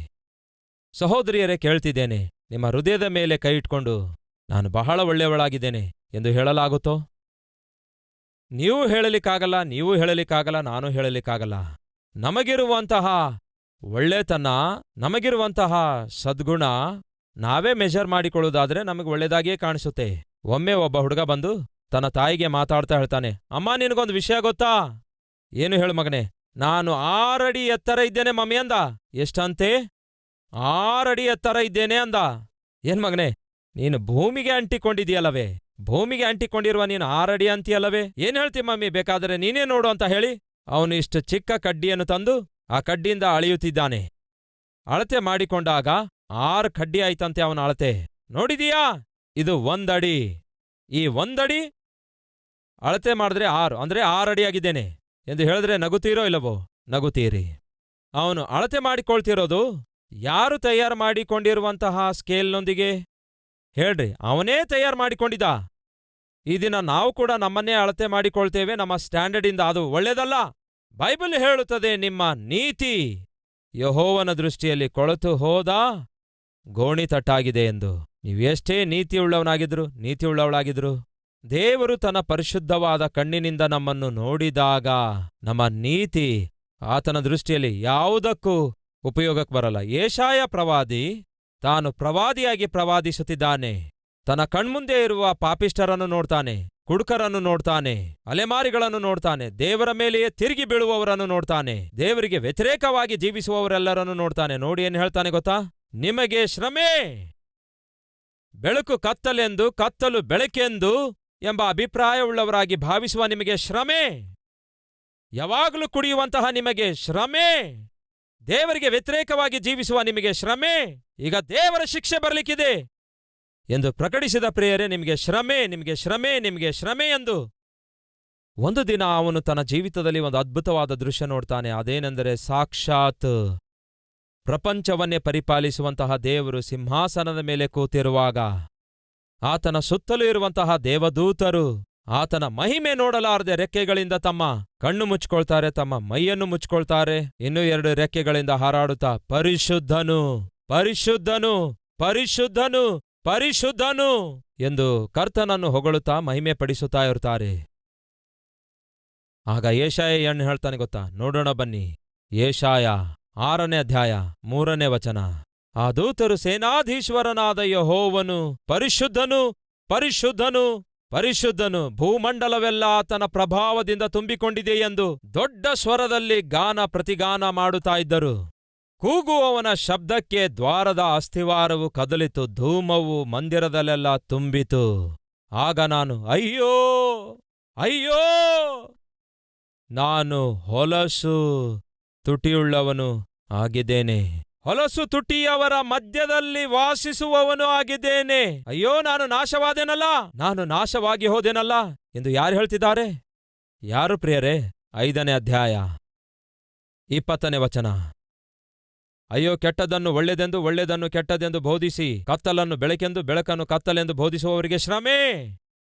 ಸಹೋದರಿಯರೇ, ಕೇಳ್ತಿದ್ದೇನೆ, ನಿಮ್ಮ ಹೃದಯದ ಮೇಲೆ ಕೈ ಇಟ್ಕೊಂಡು ನಾನು ಬಹಳ ಒಳ್ಳೆಯವಳಾಗಿದ್ದೇನೆ ಎಂದು ಹೇಳಲಾಗುತ್ತೋ? ನೀವು ಹೇಳಲಿಕ್ಕಾಗಲ್ಲ, ನಾನು ಹೇಳಲಿಕ್ಕಾಗಲ್ಲ. ನಮಗಿರುವಂತಹ ಒಳ್ಳೆತನ, ನಮಗಿರುವಂತಹ ಸದ್ಗುಣ ನಾವೇ ಮೆಜರ್ ಮಾಡಿಕೊಳ್ಳುವುದಾದ್ರೆ ನಮಗೆ ಒಳ್ಳೆದಾಗಿಯೇ ಕಾಣಿಸುತ್ತೆ. ಒಮ್ಮೆ ಒಬ್ಬ ಹುಡುಗ ಬಂದು ತನ್ನ ತಾಯಿಗೆ ಮಾತಾಡ್ತಾ ಹೇಳ್ತಾನೆ, ಅಮ್ಮ, ನಿನಗೊಂದು ವಿಷಯ ಗೊತ್ತಾ? ಏನು ಹೇಳು ಮಗನೆ? ನಾನು 6 ಅಡಿ ಎತ್ತರ ಇದ್ದೇನೆ ಮಮ್ಮಿ ಅಂದ. ಎಷ್ಟಂತೆ? 6 ಅಡಿ ಎತ್ತರ ಇದ್ದೇನೆ ಅಂದ. ಏನ್ ಮಗನೆ, ನೀನು ಭೂಮಿಗೆ ಅಂಟಿಕೊಂಡಿದೀಯಲ್ಲವೇ? ಭೂಮಿಗೆ ಅಂಟಿಕೊಂಡಿರುವ ನೀನು 6 ಅಡಿ ಅಂತೀಯಲ್ಲವೇ? ಏನ್ ಹೇಳ್ತಿ ಮಮ್ಮಿ? ಬೇಕಾದರೆ ನೀನೇ ನೋಡು ಅಂತ ಹೇಳಿ ಅವನು ಇಷ್ಟು ಚಿಕ್ಕ ಕಡ್ಡಿಯನ್ನು ತಂದು ಆ ಕಡ್ಡಿಯಿಂದ ಅಳೆಯುತ್ತಿದ್ದಾನೆ. ಅಳತೆ ಮಾಡಿಕೊಂಡಾಗ 6 ಕಡ್ಡಿ ಆಯ್ತಂತೆ ಅವನ ಅಳತೆ. ನೋಡಿದೀಯಾ? ಇದು 1 ಅಡಿ. ಈ 1 ಅಡಿ ಅಳತೆ ಮಾಡಿದ್ರೆ 6, ಅಂದ್ರೆ 6 ಅಡಿಯಾಗಿದ್ದೇನೆ ಎಂದು ಹೇಳಿದ್ರೆ ನಗುತ್ತೀರೋ ಇಲ್ಲವೋ? ನಗುತ್ತೀರಿ. ಅವನು ಅಳತೆ ಮಾಡಿಕೊಳ್ತಿರೋದು ಯಾರು ತಯಾರು ಮಾಡಿಕೊಂಡಿರುವಂತಹ ಸ್ಕೇಲ್ನೊಂದಿಗೆ? ಹೇಳ್ರಿ, ಅವನೇ ತಯಾರು ಮಾಡಿಕೊಂಡಿದ್ದ. ಈ ದಿನ ನಾವು ಕೂಡ ನಮ್ಮನ್ನೇ ಅಳತೆ ಮಾಡಿಕೊಳ್ತೇವೆ ನಮ್ಮ ಸ್ಟ್ಯಾಂಡರ್ಡಿಂದ. ಅದು ಒಳ್ಳೆಯದಲ್ಲ. ಬೈಬಲ್ ಹೇಳುತ್ತದೆ, ನಿಮ್ಮ ನೀತಿ ಯೆಹೋವನ ದೃಷ್ಟಿಯಲ್ಲಿ ಕೊಳೆತು ಹೋದ ಗೋಣಿತಟ್ಟಾಗಿದೆ ಎಂದು. ನೀವೆಷ್ಟೇ ನೀತಿಯುಳ್ಳವಳಾಗಿದ್ರು, ದೇವರು ತನ್ನ ಪರಿಶುದ್ಧವಾದ ಕಣ್ಣಿನಿಂದ ನಮ್ಮನ್ನು ನೋಡಿದಾಗ ನಮ್ಮ ನೀತಿ ಆತನ ದೃಷ್ಟಿಯಲ್ಲಿ ಯಾವುದಕ್ಕೂ ಉಪಯೋಗಕ್ಕೆ ಬರಲ್ಲ. ಯೆಶಾಯ ಪ್ರವಾದಿ ತಾನು ಪ್ರವಾದಿಯಾಗಿ ಪ್ರವಾದಿಸುತ್ತಿದ್ದಾನೆ. ತನ್ನ ಕಣ್ಮುಂದೆ ಇರುವ ಪಾಪಿಷ್ಠರನ್ನು ನೋಡ್ತಾನೆ, ಕುಡುಕರನ್ನು ನೋಡ್ತಾನೆ, ಅಲೆಮಾರಿಗಳನ್ನು ನೋಡ್ತಾನೆ, ದೇವರ ಮೇಲೆಯೇ ತಿರುಗಿ ಬೀಳುವವರನ್ನು ನೋಡ್ತಾನೆ, ದೇವರಿಗೆ ವ್ಯತಿರೇಕವಾಗಿ ಜೀವಿಸುವವರೆಲ್ಲರನ್ನು ನೋಡ್ತಾನೆ. ನೋಡಿ ಏನ್ ಹೇಳ್ತಾನೆ ಗೊತ್ತಾ? ನಿಮಗೆ ಶ್ರಮೆ, ಬೆಳಕು ಕತ್ತಲೆಂದು, ಕತ್ತಲು ಬೆಳಕೆಂದು ಎಂಬ ಅಭಿಪ್ರಾಯವುಳ್ಳವರಾಗಿ ಭಾವಿಸುವ ನಿಮಗೆ ಶ್ರಮೆ, ಯಾವಾಗಲೂ ಕುಡಿಯುವಂತಹ ನಿಮಗೆ ಶ್ರಮೆ, ದೇವರಿಗೆ ವ್ಯತಿರೇಕವಾಗಿ ಜೀವಿಸುವ ನಿಮಗೆ ಶ್ರಮೆ, ಈಗ ದೇವರ ಶಿಕ್ಷೆ ಬರಲಿಕ್ಕಿದೆ ಎಂದು ಪ್ರಕಟಿಸಿದ ಪ್ರಿಯರೇ, ನಿಮಗೆ ಶ್ರಮೆ, ನಿಮಗೆ ಶ್ರಮೆ, ನಿಮಗೆ ಶ್ರಮೆ ಎಂದು. ಒಂದು ದಿನ ಅವನು ತನ್ನ ಜೀವಿತದಲ್ಲಿ ಒಂದು ಅದ್ಭುತವಾದ ದೃಶ್ಯ ನೋಡ್ತಾನೆ. ಅದೇನೆಂದರೆ, ಸಾಕ್ಷಾತ್ ಪ್ರಪಂಚವನ್ನೇ ಪರಿಪಾಲಿಸುವಂತಹ ದೇವರು ಸಿಂಹಾಸನದ ಮೇಲೆ ಕೂತಿರುವಾಗ ಆತನ ಸುತ್ತಲೂ ಇರುವಂತಹ ದೇವದೂತರು ಆತನ ಮಹಿಮೆ ನೋಡಲಾರದೆ ರೆಕ್ಕೆಗಳಿಂದ ತಮ್ಮ ಕಣ್ಣು ಮುಚ್ಕೊಳ್ತಾರೆ, ತಮ್ಮ ಮೈಯನ್ನು ಮುಚ್ಕೊಳ್ತಾರೆ. ಇನ್ನೂ 2 ರೆಕ್ಕೆಗಳಿಂದ ಹಾರಾಡುತ್ತಾ ಪರಿಶುದ್ಧನು, ಪರಿಶುದ್ಧನು, ಪರಿಶುದ್ಧನು, ಪರಿಶುದ್ಧನು ಎಂದು ಕರ್ತನನ್ನು ಹೊಗಳುತ್ತಾ ಮಹಿಮೆ ಪಡಿಸುತ್ತಾ ಇರ್ತಾರೆ. ಆಗ ಯೆಶಾಯ ಏನು ಹೇಳ್ತಾನೆ ಗೊತ್ತಾ? ನೋಡೋಣ ಬನ್ನಿ. ಯೆಶಾಯ 6ನೇ ಅಧ್ಯಾಯ 3ನೇ ವಚನ. ಆ ದೂತರು, ಸೇನಾಧೀಶ್ವರನಾದ ಯೆಹೋವನು ಪರಿಶುದ್ಧನು, ಪರಿಶುದ್ಧನು, ಪರಿಶುದ್ಧನು, ಭೂಮಂಡಲವೆಲ್ಲ ಆತನ ಪ್ರಭಾವದಿಂದ ತುಂಬಿಕೊಂಡಿದೆ ಎಂದು ದೊಡ್ಡ ಸ್ವರದಲ್ಲಿ ಗಾನ ಪ್ರತಿಗಾನ ಮಾಡುತ್ತಾ ಇದ್ದರು. ಕೂಗುವವನ ಶಬ್ದಕ್ಕೆ ದ್ವಾರದ ಅಸ್ಥಿವಾರವು ಕದಲಿತು, ಧೂಮವು ಮಂದಿರದಲ್ಲೆಲ್ಲ ತುಂಬಿತು. ಆಗ ನಾನು, ಅಯ್ಯೋ ಅಯ್ಯೋ, ನಾನು ಹೊಲಸು ತುಟಿಯುಳ್ಳವನು ಆಗಿದ್ದೇನೆ, ಹೊಲಸು ತುಟಿಯವರ ಮಧ್ಯದಲ್ಲಿ ವಾಸಿಸುವವನು ಆಗಿದ್ದೇನೆ. ಅಯ್ಯೋ, ನಾನು ನಾಶವಾದೆನಲ್ಲ, ನಾನು ನಾಶವಾಗಿ ಹೋದೆನಲ್ಲ ಎಂದು ಯಾರು ಹೇಳ್ತಿದ್ದಾರೆ? ಯಾರು ಪ್ರಿಯರೇ? 5ನೇ ಅಧ್ಯಾಯ 20ನೇ ವಚನ. ಅಯ್ಯೋ, ಕೆಟ್ಟದನ್ನು ಒಳ್ಳೆದೆಂದು, ಒಳ್ಳೆದನ್ನು ಕೆಟ್ಟದೆಂದು ಬೋಧಿಸಿ, ಕತ್ತಲನ್ನು ಬೆಳಕೆಂದು, ಬೆಳಕನ್ನು ಕತ್ತಲೆಂದು ಬೋಧಿಸುವವರಿಗೆ ಶ್ರಮೆ.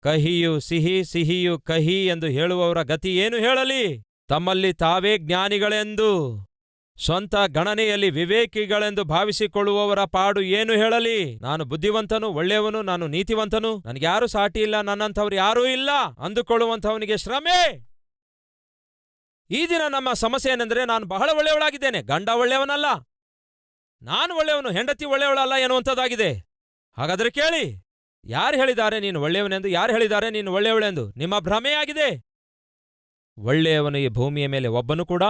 ಕಹಿಯು ಸಿಹಿ, ಸಿಹಿಯು ಕಹಿ ಎಂದು ಹೇಳುವವರ ಗತಿ ಏನು ಹೇಳಲಿ? ತಮ್ಮಲ್ಲಿ ತಾವೇ ಜ್ಞಾನಿಗಳೆಂದು, ಸ್ವಂತ ಗಣನೆಯಲ್ಲಿ ವಿವೇಕಿಗಳೆಂದು ಭಾವಿಸಿಕೊಳ್ಳುವವರ ಪಾಡು ಏನು ಹೇಳಲಿ? ನಾನು ಬುದ್ಧಿವಂತನು, ಒಳ್ಳೆಯವನು, ನಾನು ನೀತಿವಂತನು, ನನಗ್ಯಾರೂ ಸಾಟಿ ಇಲ್ಲ, ನನ್ನಂಥವ್ರು ಯಾರೂ ಇಲ್ಲ ಅಂದುಕೊಳ್ಳುವಂಥವನಿಗೆ ಶ್ರಮೆ. ಈ ದಿನ ನಮ್ಮ ಸಮಸ್ಯೆ ಏನೆಂದರೆ, ನಾನು ಬಹಳ ಒಳ್ಳೆಯವಳಾಗಿದ್ದೇನೆ, ಗಂಡ ಒಳ್ಳೆಯವನಲ್ಲ, ನಾನು ಒಳ್ಳೆಯವನು, ಹೆಂಡತಿ ಒಳ್ಳೆಯವಳಲ್ಲ ಎನ್ನುವಂಥದ್ದಾಗಿದೆ. ಹಾಗಾದರೆ ಕೇಳಿ, ಯಾರು ಹೇಳಿದ್ದಾರೆ ನೀನು ಒಳ್ಳೆಯವನೆಂದು? ಯಾರು ಹೇಳಿದ್ದಾರೆ ನೀನು ಒಳ್ಳೆಯವಳೆಂದು? ನಿಮ್ಮ ಭ್ರಮೆಯಾಗಿದೆ. ಒಳ್ಳೆಯವನು ಈ ಭೂಮಿಯ ಮೇಲೆ ಒಬ್ಬನು ಕೂಡ.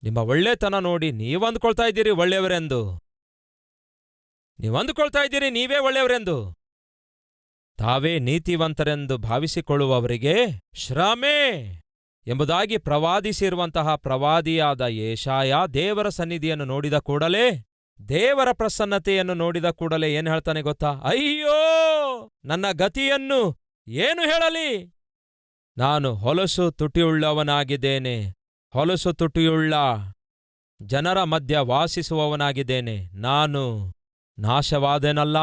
ನಿಮ್ಮ ಒಳ್ಳೆತನ ನೋಡಿ ನೀವಂದುಕೊಳ್ತಾ ಇದ್ದೀರಿ ಒಳ್ಳೆಯವರೆಂದು. ನೀವಂದುಕೊಳ್ತಾ ಇದ್ದೀರಿ ನೀವೇ ಒಳ್ಳೆಯವರೆಂದು. ತಾವೇ ನೀತಿವಂತರೆಂದು ಭಾವಿಸಿಕೊಳ್ಳುವವರಿಗೆ ಶ್ರಮೆ ಎಂಬುದಾಗಿ ಪ್ರವಾದಿಸಿರುವಂತಹ ಪ್ರವಾದಿಯಾದ ಯೆಶಾಯ ದೇವರ ಸನ್ನಿಧಿಯನ್ನು ನೋಡಿದ ಕೂಡಲೇ, ದೇವರ ಪ್ರಸನ್ನತೆಯನ್ನು ನೋಡಿದ ಕೂಡಲೇ ಏನು ಹೇಳ್ತಾನೆ ಗೊತ್ತಾ? ಅಯ್ಯೋ, ನನ್ನ ಗತಿಯನ್ನು ಏನು ಹೇಳಲಿ? ನಾನು ಹೊಲಸು ತುಟಿಯುಳ್ಳವನಾಗಿದ್ದೇನೆ, ಹೊಲಸು ತುಟಿಯುಳ್ಳ ಜನರ ಮಧ್ಯ ವಾಸಿಸುವವನಾಗಿದ್ದೇನೆ. ನಾನು ನಾಶವಾದೆನಲ್ಲ.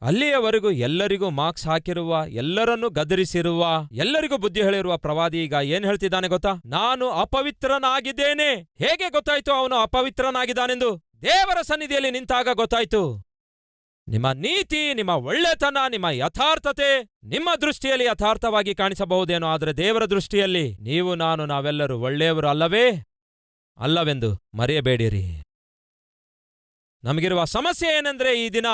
ಅಲ್ಲಿಯವರೆಗೂ ಎಲ್ಲರಿಗೂ ಮಾರ್ಕ್ಸ್ ಹಾಕಿರುವ, ಎಲ್ಲರನ್ನೂ ಗದರಿಸಿರುವ, ಎಲ್ಲರಿಗೂ ಬುದ್ಧಿ ಹೇಳಿರುವ ಪ್ರವಾದಿ ಈಗ ಏನ್ ಹೇಳ್ತಿದ್ದಾನೆ ಗೊತ್ತಾ? ನಾನು ಅಪವಿತ್ರನಾಗಿದ್ದೇನೆ. ಹೇಗೆ ಗೊತ್ತಾಯ್ತು ಅವನು ಅಪವಿತ್ರನಾಗಿದ್ದಾನೆಂದು? ದೇವರ ಸನ್ನಿಧಿಯಲ್ಲಿ ನಿಂತಾಗ ಗೊತ್ತಾಯ್ತು. ನಿಮ್ಮ ನೀತಿ, ನಿಮ್ಮ ಒಳ್ಳೆತನ, ನಿಮ್ಮ ಯಥಾರ್ಥತೆ ನಿಮ್ಮ ದೃಷ್ಟಿಯಲ್ಲಿ ಯಥಾರ್ಥವಾಗಿ ಕಾಣಿಸಬಹುದೇನೋ, ಆದರೆ ದೇವರ ದೃಷ್ಟಿಯಲ್ಲಿ ನಾವೆಲ್ಲರೂ ಒಳ್ಳೆಯವರು ಅಲ್ಲವೇ? ಅಲ್ಲವೆಂದು ಮರೆಯಬೇಡಿರಿ. ನಮಗಿರುವ ಸಮಸ್ಯೆ ಏನೆಂದ್ರೆ, ಈ ದಿನ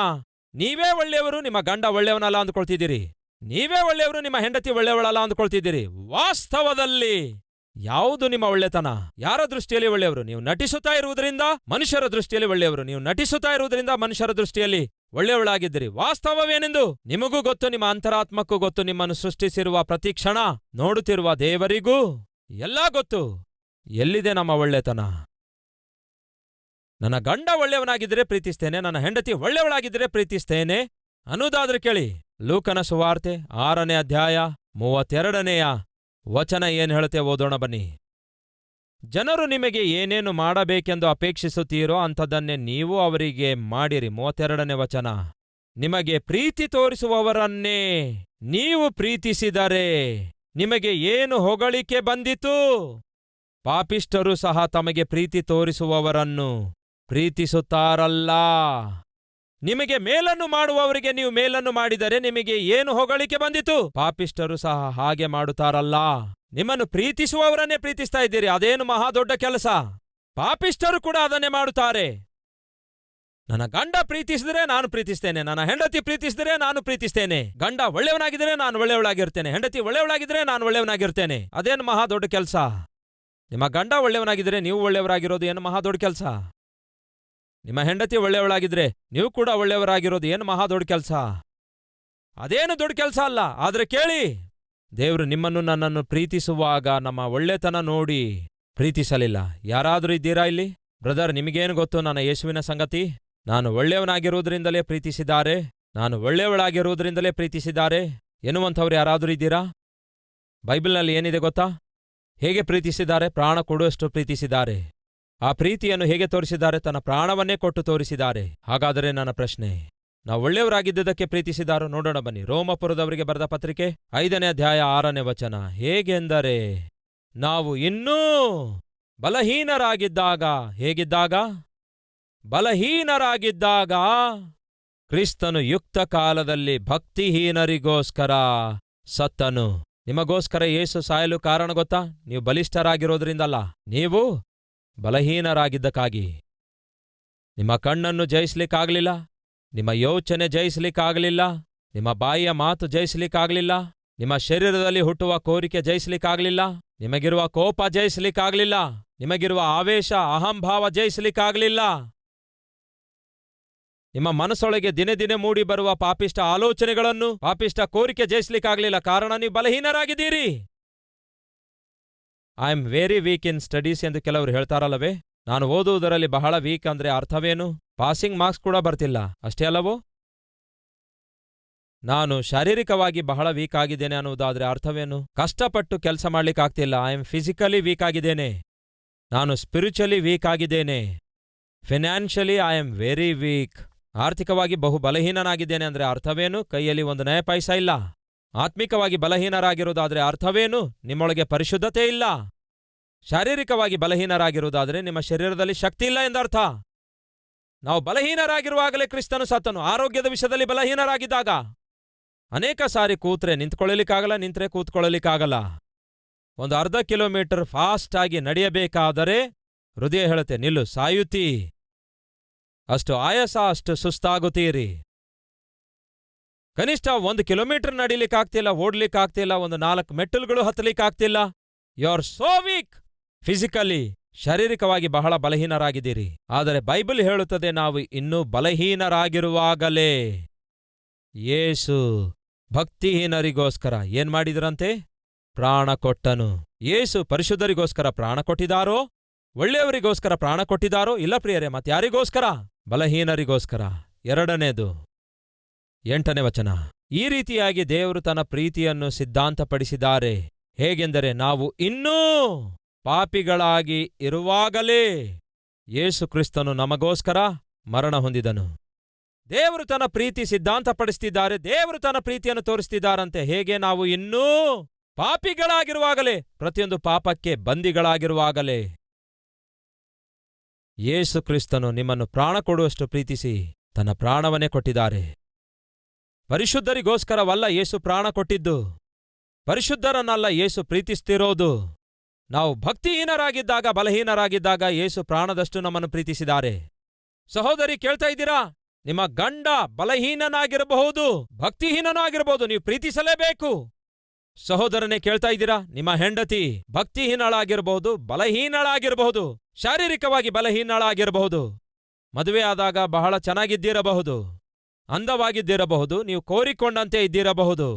ನೀವೇ ಒಳ್ಳೆಯವರು, ನಿಮ್ಮ ಗಂಡ ಒಳ್ಳೆಯವನಲ್ಲ ಅಂದ್ಕೊಳ್ತಿದ್ದೀರಿ. ನೀವೇ ಒಳ್ಳೆಯವರು, ನಿಮ್ಮ ಹೆಂಡತಿ ಒಳ್ಳೆಯವಳಲ್ಲ ಅಂದ್ಕೊಳ್ತಿದ್ದೀರಿ. ವಾಸ್ತವದಲ್ಲಿ ಯಾವುದು ನಿಮ್ಮ ಒಳ್ಳೆತನ? ಯಾರ ದೃಷ್ಟಿಯಲ್ಲಿ ಒಳ್ಳೆಯವರು? ನೀವು ನಟಿಸುತ್ತಾ ಇರುವುದರಿಂದ ಮನುಷ್ಯರ ದೃಷ್ಟಿಯಲ್ಲಿ ಒಳ್ಳೆಯವರು, ನೀವು ನಟಿಸುತ್ತಾ ಇರುವುದರಿಂದ ಮನುಷ್ಯರ ದೃಷ್ಟಿಯಲ್ಲಿ ಒಳ್ಳೆಯವಳಾಗಿದ್ದೀರಿ. ವಾಸ್ತವವೇನೆಂದು ನಿಮಗೂ ಗೊತ್ತು, ನಿಮ್ಮ ಅಂತರಾತ್ಮಕ್ಕೂ ಗೊತ್ತು, ನಿಮ್ಮನ್ನು ಸೃಷ್ಟಿಸಿರುವ ಪ್ರತಿ ಕ್ಷಣ ನೋಡುತ್ತಿರುವ ದೇವರಿಗೂ ಎಲ್ಲಾ ಗೊತ್ತು. ಎಲ್ಲಿದೆ ನಮ್ಮ ಒಳ್ಳೆತನ? ನನ್ನ ಗಂಡ ಒಳ್ಳೆಯವನಾಗಿದ್ದರೆ ಪ್ರೀತಿಸ್ತೇನೆ, ನನ್ನ ಹೆಂಡತಿ ಒಳ್ಳೆಯವಳಾಗಿದ್ದರೆ ಪ್ರೀತಿಸ್ತೇನೆ ಅನ್ನೋದಾದ್ರೆ ಕೇಳಿ. ಲೂಕನ ಸುವಾರ್ತೆ 6ನೇ ಅಧ್ಯಾಯ 32ನೇ ವಚನ ಏನ್ ಹೇಳುತ್ತೆ ಓದೋಣ ಬನ್ನಿ. ಜನರು ನಿಮಗೆ ಏನೇನು ಮಾಡಬೇಕೆಂದು ಅಪೇಕ್ಷಿಸುತ್ತೀರೋ ಅಂಥದ್ದನ್ನೇ ನೀವು ಅವರಿಗೆ ಮಾಡಿರಿ. 32ನೇ ವಚನ. ನಿಮಗೆ ಪ್ರೀತಿ ತೋರಿಸುವವರನ್ನೇ ನೀವು ಪ್ರೀತಿಸಿದರೆ ನಿಮಗೆ ಏನು ಹೊಗಳಿಕೆ ಬಂದಿತು? ಪಾಪಿಷ್ಠರು ಸಹ ತಮಗೆ ಪ್ರೀತಿ ತೋರಿಸುವವರನ್ನು ಪ್ರೀತಿಸುತ್ತಾರಲ್ಲ. ನಿಮಗೆ ಮೇಲನ್ನು ಮಾಡುವವರಿಗೆ ನೀವು ಮೇಲನ್ನು ಮಾಡಿದರೆ ನಿಮಗೆ ಏನು ಹೊಗಳಿಕೆ ಬಂದಿತು? ಪಾಪಿಷ್ಠರು ಸಹ ಹಾಗೆ ಮಾಡುತ್ತಾರಲ್ಲ. ನಿಮ್ಮನ್ನು ಪ್ರೀತಿಸುವವರನ್ನೇ ಪ್ರೀತಿಸ್ತಾ ಇದ್ದೀರಿ, ಅದೇನು ಮಹಾದೊಡ್ಡ ಕೆಲಸ. ಪಾಪಿಷ್ಠರು ಕೂಡ ಅದನ್ನೇ ಮಾಡುತ್ತಾರೆ. ನನ್ನ ಗಂಡ ಪ್ರೀತಿಸಿದರೆ ನಾನು ಪ್ರೀತಿಸ್ತೇನೆ, ನನ್ನ ಹೆಂಡತಿ ಪ್ರೀತಿಸಿದರೆ ನಾನು ಪ್ರೀತಿಸ್ತೇನೆ. ಗಂಡ ಒಳ್ಳೆಯವನಾಗಿದ್ದರೆ ನಾನು ಒಳ್ಳೆಯವಳಾಗಿರ್ತೇನೆ, ಹೆಂಡತಿ ಒಳ್ಳೆಯವಳಾಗಿದ್ದರೆ ನಾನು ಒಳ್ಳೆಯವನಾಗಿರ್ತೇನೆ. ಅದೇನು ಮಹಾದೊಡ್ಡ ಕೆಲಸ? ನಿಮ್ಮ ಗಂಡ ಒಳ್ಳೆಯವನಾಗಿದ್ದರೆ ನೀವು ಒಳ್ಳೆಯವರಾಗಿರೋದು ಏನು ಮಹಾದೊಡ್ಡ ಕೆಲಸ? ನಿಮ್ಮ ಹೆಂಡತಿ ಒಳ್ಳೆಯವಳಾಗಿದ್ರೆ ನೀವು ಕೂಡ ಒಳ್ಳೆಯವರಾಗಿರೋದು ಏನು ಮಹಾದೊಡ್ಡ ಕೆಲಸ? ಅದೇನು ದೊಡ್ಡ ಕೆಲಸ ಅಲ್ಲ. ಆದ್ರೆ ಕೇಳಿ, ದೇವರು ನಿಮ್ಮನ್ನು ನನ್ನನ್ನು ಪ್ರೀತಿಸುವಾಗ ನಮ್ಮ ಒಳ್ಳೆತನ ನೋಡಿ ಪ್ರೀತಿಸಲಿಲ್ಲ. ಯಾರಾದರೂ ಇದ್ದೀರಾ ಇಲ್ಲಿ? ಬ್ರದರ್, ನಿಮಗೇನು ಗೊತ್ತು ನನ್ನ ಯೇಸುವಿನ ಸಂಗತಿ? ನಾನು ಒಳ್ಳೆಯವನಾಗಿರುವುದರಿಂದಲೇ ಪ್ರೀತಿಸಿದ್ದಾರೆ, ನಾನು ಒಳ್ಳೆಯವಳಾಗಿರುವುದರಿಂದಲೇ ಪ್ರೀತಿಸಿದ್ದಾರೆ ಎನ್ನುವಂಥವ್ರು ಯಾರಾದರೂ ಇದ್ದೀರಾ? ಬೈಬಲ್ನಲ್ಲಿ ಏನಿದೆ ಗೊತ್ತಾ? ಹೇಗೆ ಪ್ರೀತಿಸಿದ್ದಾರೆ? ಪ್ರಾಣ ಕೊಡುವಷ್ಟು ಪ್ರೀತಿಸಿದ್ದಾರೆ. ಆ ಪ್ರೀತಿಯನ್ನು ಹೇಗೆ ತೋರಿಸಿದ್ದಾರೆ? ತನ್ನ ಪ್ರಾಣವನ್ನೇ ಕೊಟ್ಟು ತೋರಿಸಿದ್ದಾರೆ. ಹಾಗಾದರೆ ನನ್ನ ಪ್ರಶ್ನೆ, ನಾವು ಒಳ್ಳೆಯವರಾಗಿದ್ದುದಕ್ಕೆ ಪ್ರೀತಿಸಿದಾರೋ? ನೋಡೋಣ ಬನ್ನಿ. ರೋಮಪುರದವರಿಗೆ ಬರೆದ ಪತ್ರಿಕೆ 5ನೇ ಅಧ್ಯಾಯ 6ನೇ ವಚನ. ಹೇಗೆಂದರೆ ನಾವು ಇನ್ನೂ ಬಲಹೀನರಾಗಿದ್ದಾಗ, ಹೇಗಿದ್ದಾಗ? ಬಲಹೀನರಾಗಿದ್ದಾಗ ಕ್ರಿಸ್ತನು ಯುಕ್ತ ಕಾಲದಲ್ಲಿ ಭಕ್ತಿಹೀನರಿಗೋಸ್ಕರ ಸತ್ತನು. ನಿಮಗೋಸ್ಕರ ಯೇಸು ಸಾಯಲು ಕಾರಣ ಗೊತ್ತಾ? ನೀವು ಬಲಿಷ್ಠರಾಗಿರೋದ್ರಿಂದಲ್ಲ, ನೀವು ಬಲಹೀನರಾಗಿದ್ದಕ್ಕಾಗಿ. ನಿಮ್ಮ ಕಣ್ಣನ್ನು ಜಯಿಸ್ಲಿಕ್ಕಾಗಲಿಲ್ಲ, ನಿಮ್ಮ ಯೋಚನೆ ಜಯಿಸ್ಲಿಕ್ಕಾಗಲಿಲ್ಲ, ನಿಮ್ಮ ಬಾಯಿಯ ಮಾತು ಜಯಿಸ್ಲಿಕ್ಕಾಗಲಿಲ್ಲ, ನಿಮ್ಮ ಶರೀರದಲ್ಲಿ ಹುಟ್ಟುವ ಕೋರಿಕೆ ಜಯಿಸ್ಲಿಕ್ಕಾಗಲಿಲ್ಲ, ನಿಮಗಿರುವ ಕೋಪ ಜಯಿಸ್ಲಿಕ್ಕಾಗಲಿಲ್ಲ, ನಿಮಗಿರುವ ಆವೇಶ ಅಹಂಭಾವ ಜಯಿಸ್ಲಿಕ್ಕಾಗಲಿಲ್ಲ, ನಿಮ್ಮ ಮನಸ್ಸೊಳಗೆ ದಿನೇ ದಿನೇ ಮೂಡಿ ಬರುವ ಪಾಪಿಷ್ಟ ಆಲೋಚನೆಗಳನ್ನು, ಪಾಪಿಷ್ಟ ಕೋರಿಕೆ ಜಯಿಸ್ಲಿಕ್ಕಾಗಲಿಲ್ಲ. ಕಾರಣ ನೀವು ಬಲಹೀನರಾಗಿದ್ದೀರಿ. I am very weak in studies ಎಂದು ಕೆಲವರು ಹೇಳ್ತಾರಲ್ಲವೇ? ನಾನು ಓದುವುದರಲ್ಲಿ ಬಹಳ ವೀಕ್ ಅಂದ್ರೆ ಅರ್ಥವೇನು? ಪಾಸಿಂಗ್ ಮಾರ್ಕ್ಸ್ ಕೂಡ ಬರ್ತಿಲ್ಲ, ಅಷ್ಟೇ ಅಲ್ಲವೋ? ನಾನು ಶಾರೀರಿಕವಾಗಿ ಬಹಳ ವೀಕ್ ಆಗಿದ್ದೇನೆ ಅನ್ನುವುದಾದ್ರೆ ಅರ್ಥವೇನು? ಕಷ್ಟಪಟ್ಟು ಕೆಲಸ ಮಾಡ್ಲಿಕ್ಕಾಗ್ತಿಲ್ಲ. ಐ ಆಮ್ ಫಿಸಿಕಲಿ ವೀಕ್ ಆಗಿದ್ದೇನೆ. ನಾನು ಸ್ಪಿರಿಚುವಲಿ ವೀಕ್ ಆಗಿದ್ದೇನೆ. Financially I am very weak. ಆರ್ಥಿಕವಾಗಿ ಬಹು ಬಲಹೀನನಾಗಿದ್ದೇನೆ ಅಂದ್ರೆ ಅರ್ಥವೇನು? ಕೈಯಲ್ಲಿ ಒಂದು ನಯ ಪೈಸಾ ಇಲ್ಲ. ಆತ್ಮಿಕವಾಗಿ ಬಲಹೀನರಾಗಿರುವುದಾದ್ರೆ ಅರ್ಥವೇನು? ನಿಮ್ಮೊಳಗೆ ಪರಿಶುದ್ಧತೆ ಇಲ್ಲ. ಶಾರೀರಿಕವಾಗಿ ಬಲಹೀನರಾಗಿರುವುದಾದ್ರೆ ನಿಮ್ಮ ಶರೀರದಲ್ಲಿ ಶಕ್ತಿ ಇಲ್ಲ ಎಂದರ್ಥ. ನಾವು ಬಲಹೀನರಾಗಿರುವಾಗಲೇ ಕ್ರಿಸ್ತನು ಸತ್ತನು. ಆರೋಗ್ಯದ ವಿಷಯದಲ್ಲಿ ಬಲಹೀನರಾಗಿದ್ದಾಗ ಅನೇಕ ಸಾರಿ ಕೂತ್ರೆ ನಿಂತ್ಕೊಳ್ಳಲಿಕ್ಕಾಗಲ್ಲ, ನಿಂತ್ರೆ ಕೂತ್ಕೊಳ್ಳಲಿಕ್ಕಾಗಲ್ಲ. ಒಂದು ಅರ್ಧ ಕಿಲೋಮೀಟರ್ ಫಾಸ್ಟ್ ಆಗಿ ನಡೆಯಬೇಕಾದರೆ ಹೃದಯ ಹೇಳುತ್ತೆ ನಿಲ್ಲು, ಸಾಯುತ್ತೀ. ಅಷ್ಟು ಆಯಾಸ, ಅಷ್ಟು ಸುಸ್ತಾಗುತ್ತೀರಿ. ಕನಿಷ್ಠ 1 ಕಿಲೋಮೀಟರ್ ನಡೀಲಿಕ್ಕಾಗ್ತಿಲ್ಲ, ಓಡ್ಲಿಕ್ಕಾಗ್ತಿಲ್ಲ, ಒಂದು 4 ಮೆಟ್ಟಲುಗಳು ಹತ್ತಲಿಕ್ಕಾಗ್ತಿಲ್ಲ. You are so weak physically. ಶಾರೀರಿಕವಾಗಿ ಬಹಳ ಬಲಹೀನರಾಗಿದ್ದೀರಿ. ಆದರೆ ಬೈಬಲ್ ಹೇಳುತ್ತದೆ ನಾವು ಇನ್ನೂ ಬಲಹೀನರಾಗಿರುವಾಗಲೇ ಯೇಸು ಭಕ್ತಿಹೀನರಿಗೋಸ್ಕರ ಏನ್ ಮಾಡಿದ್ರಂತೆ? ಪ್ರಾಣ ಕೊಟ್ಟನು. ಯೇಸು ಪರಿಶುದ್ಧರಿಗೋಸ್ಕರ ಪ್ರಾಣ ಕೊಟ್ಟಿದಾರೋ? ಒಳ್ಳೆಯವರಿಗೋಸ್ಕರ ಪ್ರಾಣ ಕೊಟ್ಟಿದಾರೋ? ಇಲ್ಲ ಪ್ರಿಯರೇ, ಮತ್ಯಾರಿಗೋಸ್ಕರ? ಬಲಹೀನರಿಗೋಸ್ಕರ. 2ನೇದು 8ನೇ ವಚನ. ಈ ರೀತಿಯಾಗಿ ದೇವರು ತನ್ನ ಪ್ರೀತಿಯನ್ನು ಸಿದ್ಧಾಂತಪಡಿಸಿದ್ದಾರೆ. ಹೇಗೆಂದರೆ, ನಾವು ಇನ್ನೂ ಪಾಪಿಗಳಾಗಿ ಇರುವಾಗಲೇ ಯೇಸು ಕ್ರಿಸ್ತನು ನಮಗೋಸ್ಕರ ಮರಣ ಹೊಂದಿದನು. ದೇವರು ತನ್ನ ಪ್ರೀತಿ ಸಿದ್ಧಾಂತಪಡಿಸ್ತಿದ್ದಾರೆ, ದೇವರು ತನ್ನ ಪ್ರೀತಿಯನ್ನು ತೋರಿಸ್ತಿದ್ದಾರಂತೆ. ಹೇಗೆ? ನಾವು ಇನ್ನೂ ಪಾಪಿಗಳಾಗಿರುವಾಗಲೇ, ಪ್ರತಿಯೊಂದು ಪಾಪಕ್ಕೆ ಬಂದಿಗಳಾಗಿರುವಾಗಲೇ ಯೇಸು ಕ್ರಿಸ್ತನು ನಿಮ್ಮನ್ನು ಪ್ರಾಣ ಕೊಡುವಷ್ಟು ಪ್ರೀತಿಸಿ ತನ್ನ ಪ್ರಾಣವನ್ನೇ ಕೊಟ್ಟಿದ್ದಾರೆ. ಪರಿಶುದ್ಧರಿಗೋಸ್ಕರವಲ್ಲ ಯೇಸು ಪ್ರಾಣ ಕೊಟ್ಟಿದ್ದು, ಪರಿಶುದ್ಧರನ್ನಲ್ಲ ಯೇಸು ಪ್ರೀತಿಸ್ತಿರೋದು. ನಾವು ಭಕ್ತಿಹೀನರಾಗಿದ್ದಾಗ, ಬಲಹೀನರಾಗಿದ್ದಾಗ ಯೇಸು ಪ್ರಾಣದಷ್ಟು ನಮ್ಮನ್ನು ಪ್ರೀತಿಸಿದ್ದಾರೆ. ಸಹೋದರಿ, ಕೇಳ್ತಾ ಇದ್ದೀರಾ? ನಿಮ್ಮ ಗಂಡ ಬಲಹೀನನಾಗಿರಬಹುದು, ಭಕ್ತಿಹೀನನಾಗಿರಬಹುದು, ನೀವು ಪ್ರೀತಿಸಲೇಬೇಕು. ಸಹೋದರನೇ, ಕೇಳ್ತಾ ಇದ್ದೀರಾ? ನಿಮ್ಮ ಹೆಂಡತಿ ಭಕ್ತಿಹೀನಳಾಗಿರಬಹುದು, ಬಲಹೀನಳಾಗಿರಬಹುದು, ಶಾರೀರಿಕವಾಗಿ ಬಲಹೀನಳಾಗಿರಬಹುದು, ಮದುವೆ ಆದಾಗ ಬಹಳ ಚೆನ್ನಾಗಿದ್ದಿರಬಹುದು, ಅಂದವಾಗಿದ್ದಿರಬಹುದು, ನೀವು ಕೋರಿಕೊಂಡಂತೆ ಇದ್ದಿರಬಹುದು.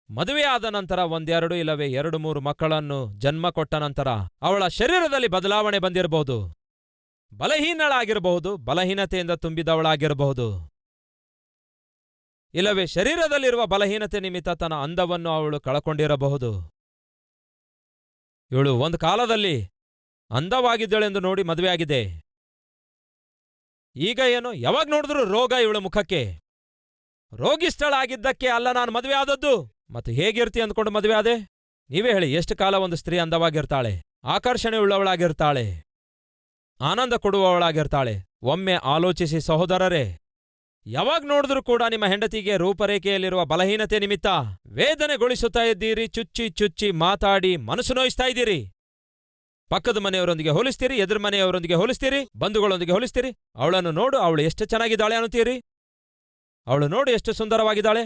ಮದುವೆ ಆದ ನಂತರ 1-2 ಇಲ್ಲವೇ 2-3 ಮಕ್ಕಳನ್ನು ಜನ್ಮ ಕೊಟ್ಟ ನಂತರ ಅವಳ ಶರೀರದಲ್ಲಿ ಬದಲಾವಣೆ ಬಂದಿರಬಹುದು. ಬಲಹೀನಳಾಗಿರಬಹುದು, ಬಲಹೀನತೆಯಿಂದ ತುಂಬಿದವಳಾಗಿರಬಹುದು, ಇಲ್ಲವೇ ಶರೀರದಲ್ಲಿರುವ ಬಲಹೀನತೆ ನಿಮಿತ್ತ ತನ್ನ ಅಂದವನ್ನು ಅವಳು ಕಳಕೊಂಡಿರಬಹುದು. ಇವಳು ಒಂದು ಕಾಲದಲ್ಲಿ ಅಂದವಾಗಿದ್ದಳೆಂದು ನೋಡಿ ಮದುವೆಯಾಗಿದೆ. ಈಗ ಏನು? ಯಾವಾಗ ನೋಡಿದ್ರು ರೋಗ ಇವಳ ಮುಖಕ್ಕೆ. ರೋಗಿಷ್ಠಳಾಗಿದ್ದಕ್ಕೆ ಅಲ್ಲ ನಾನು ಮದುವೆ ಆದದ್ದು. ಮತ್ತು ಹೇಗಿರ್ತಿ ಅಂದ್ಕೊಂಡು ಮದುವೆ ಆದೆ? ನೀವೇ ಹೇಳಿ. ಎಷ್ಟು ಕಾಲ ಒಂದು ಸ್ತ್ರೀ ಅಂದವಾಗಿರ್ತಾಳೆ, ಆಕರ್ಷಣೆ ಉಳ್ಳವಳಾಗಿರ್ತಾಳೆ, ಆನಂದ ಕೊಡುವವಳಾಗಿರ್ತಾಳೆ? ಒಮ್ಮೆ ಆಲೋಚಿಸಿ ಸಹೋದರರೇ, ಯಾವಾಗ ನೋಡಿದ್ರೂ ಕೂಡ ನಿಮ್ಮ ಹೆಂಡತಿಗೆ ರೂಪರೇಖೆಯಲ್ಲಿರುವ ಬಲಹೀನತೆ ನಿಮಿತ್ತ ವೇದನೆಗೊಳಿಸುತ್ತಾ ಇದ್ದೀರಿ, ಚುಚ್ಚಿ ಚುಚ್ಚಿ ಮಾತಾಡಿ ಮನಸ್ಸು ನೋಯಿಸ್ತಾ ಇದ್ದೀರಿ. ಪಕ್ಕದ ಮನೆಯವರೊಂದಿಗೆ ಹೋಲಿಸ್ತೀರಿ, ಎದುರು ಮನೆಯವರೊಂದಿಗೆ ಹೋಲಿಸ್ತೀರಿ, ಬಂಧುಗಳೊಂದಿಗೆ ಹೋಲಿಸ್ತೀರಿ. ಅವಳನ್ನು ನೋಡು, ಅವಳು ಎಷ್ಟು ಚೆನ್ನಾಗಿದ್ದಾಳೆ ಅನ್ನುತ್ತೀರಿ, ಅವಳು ನೋಡು ಎಷ್ಟು ಸುಂದರವಾಗಿದ್ದಾಳೆ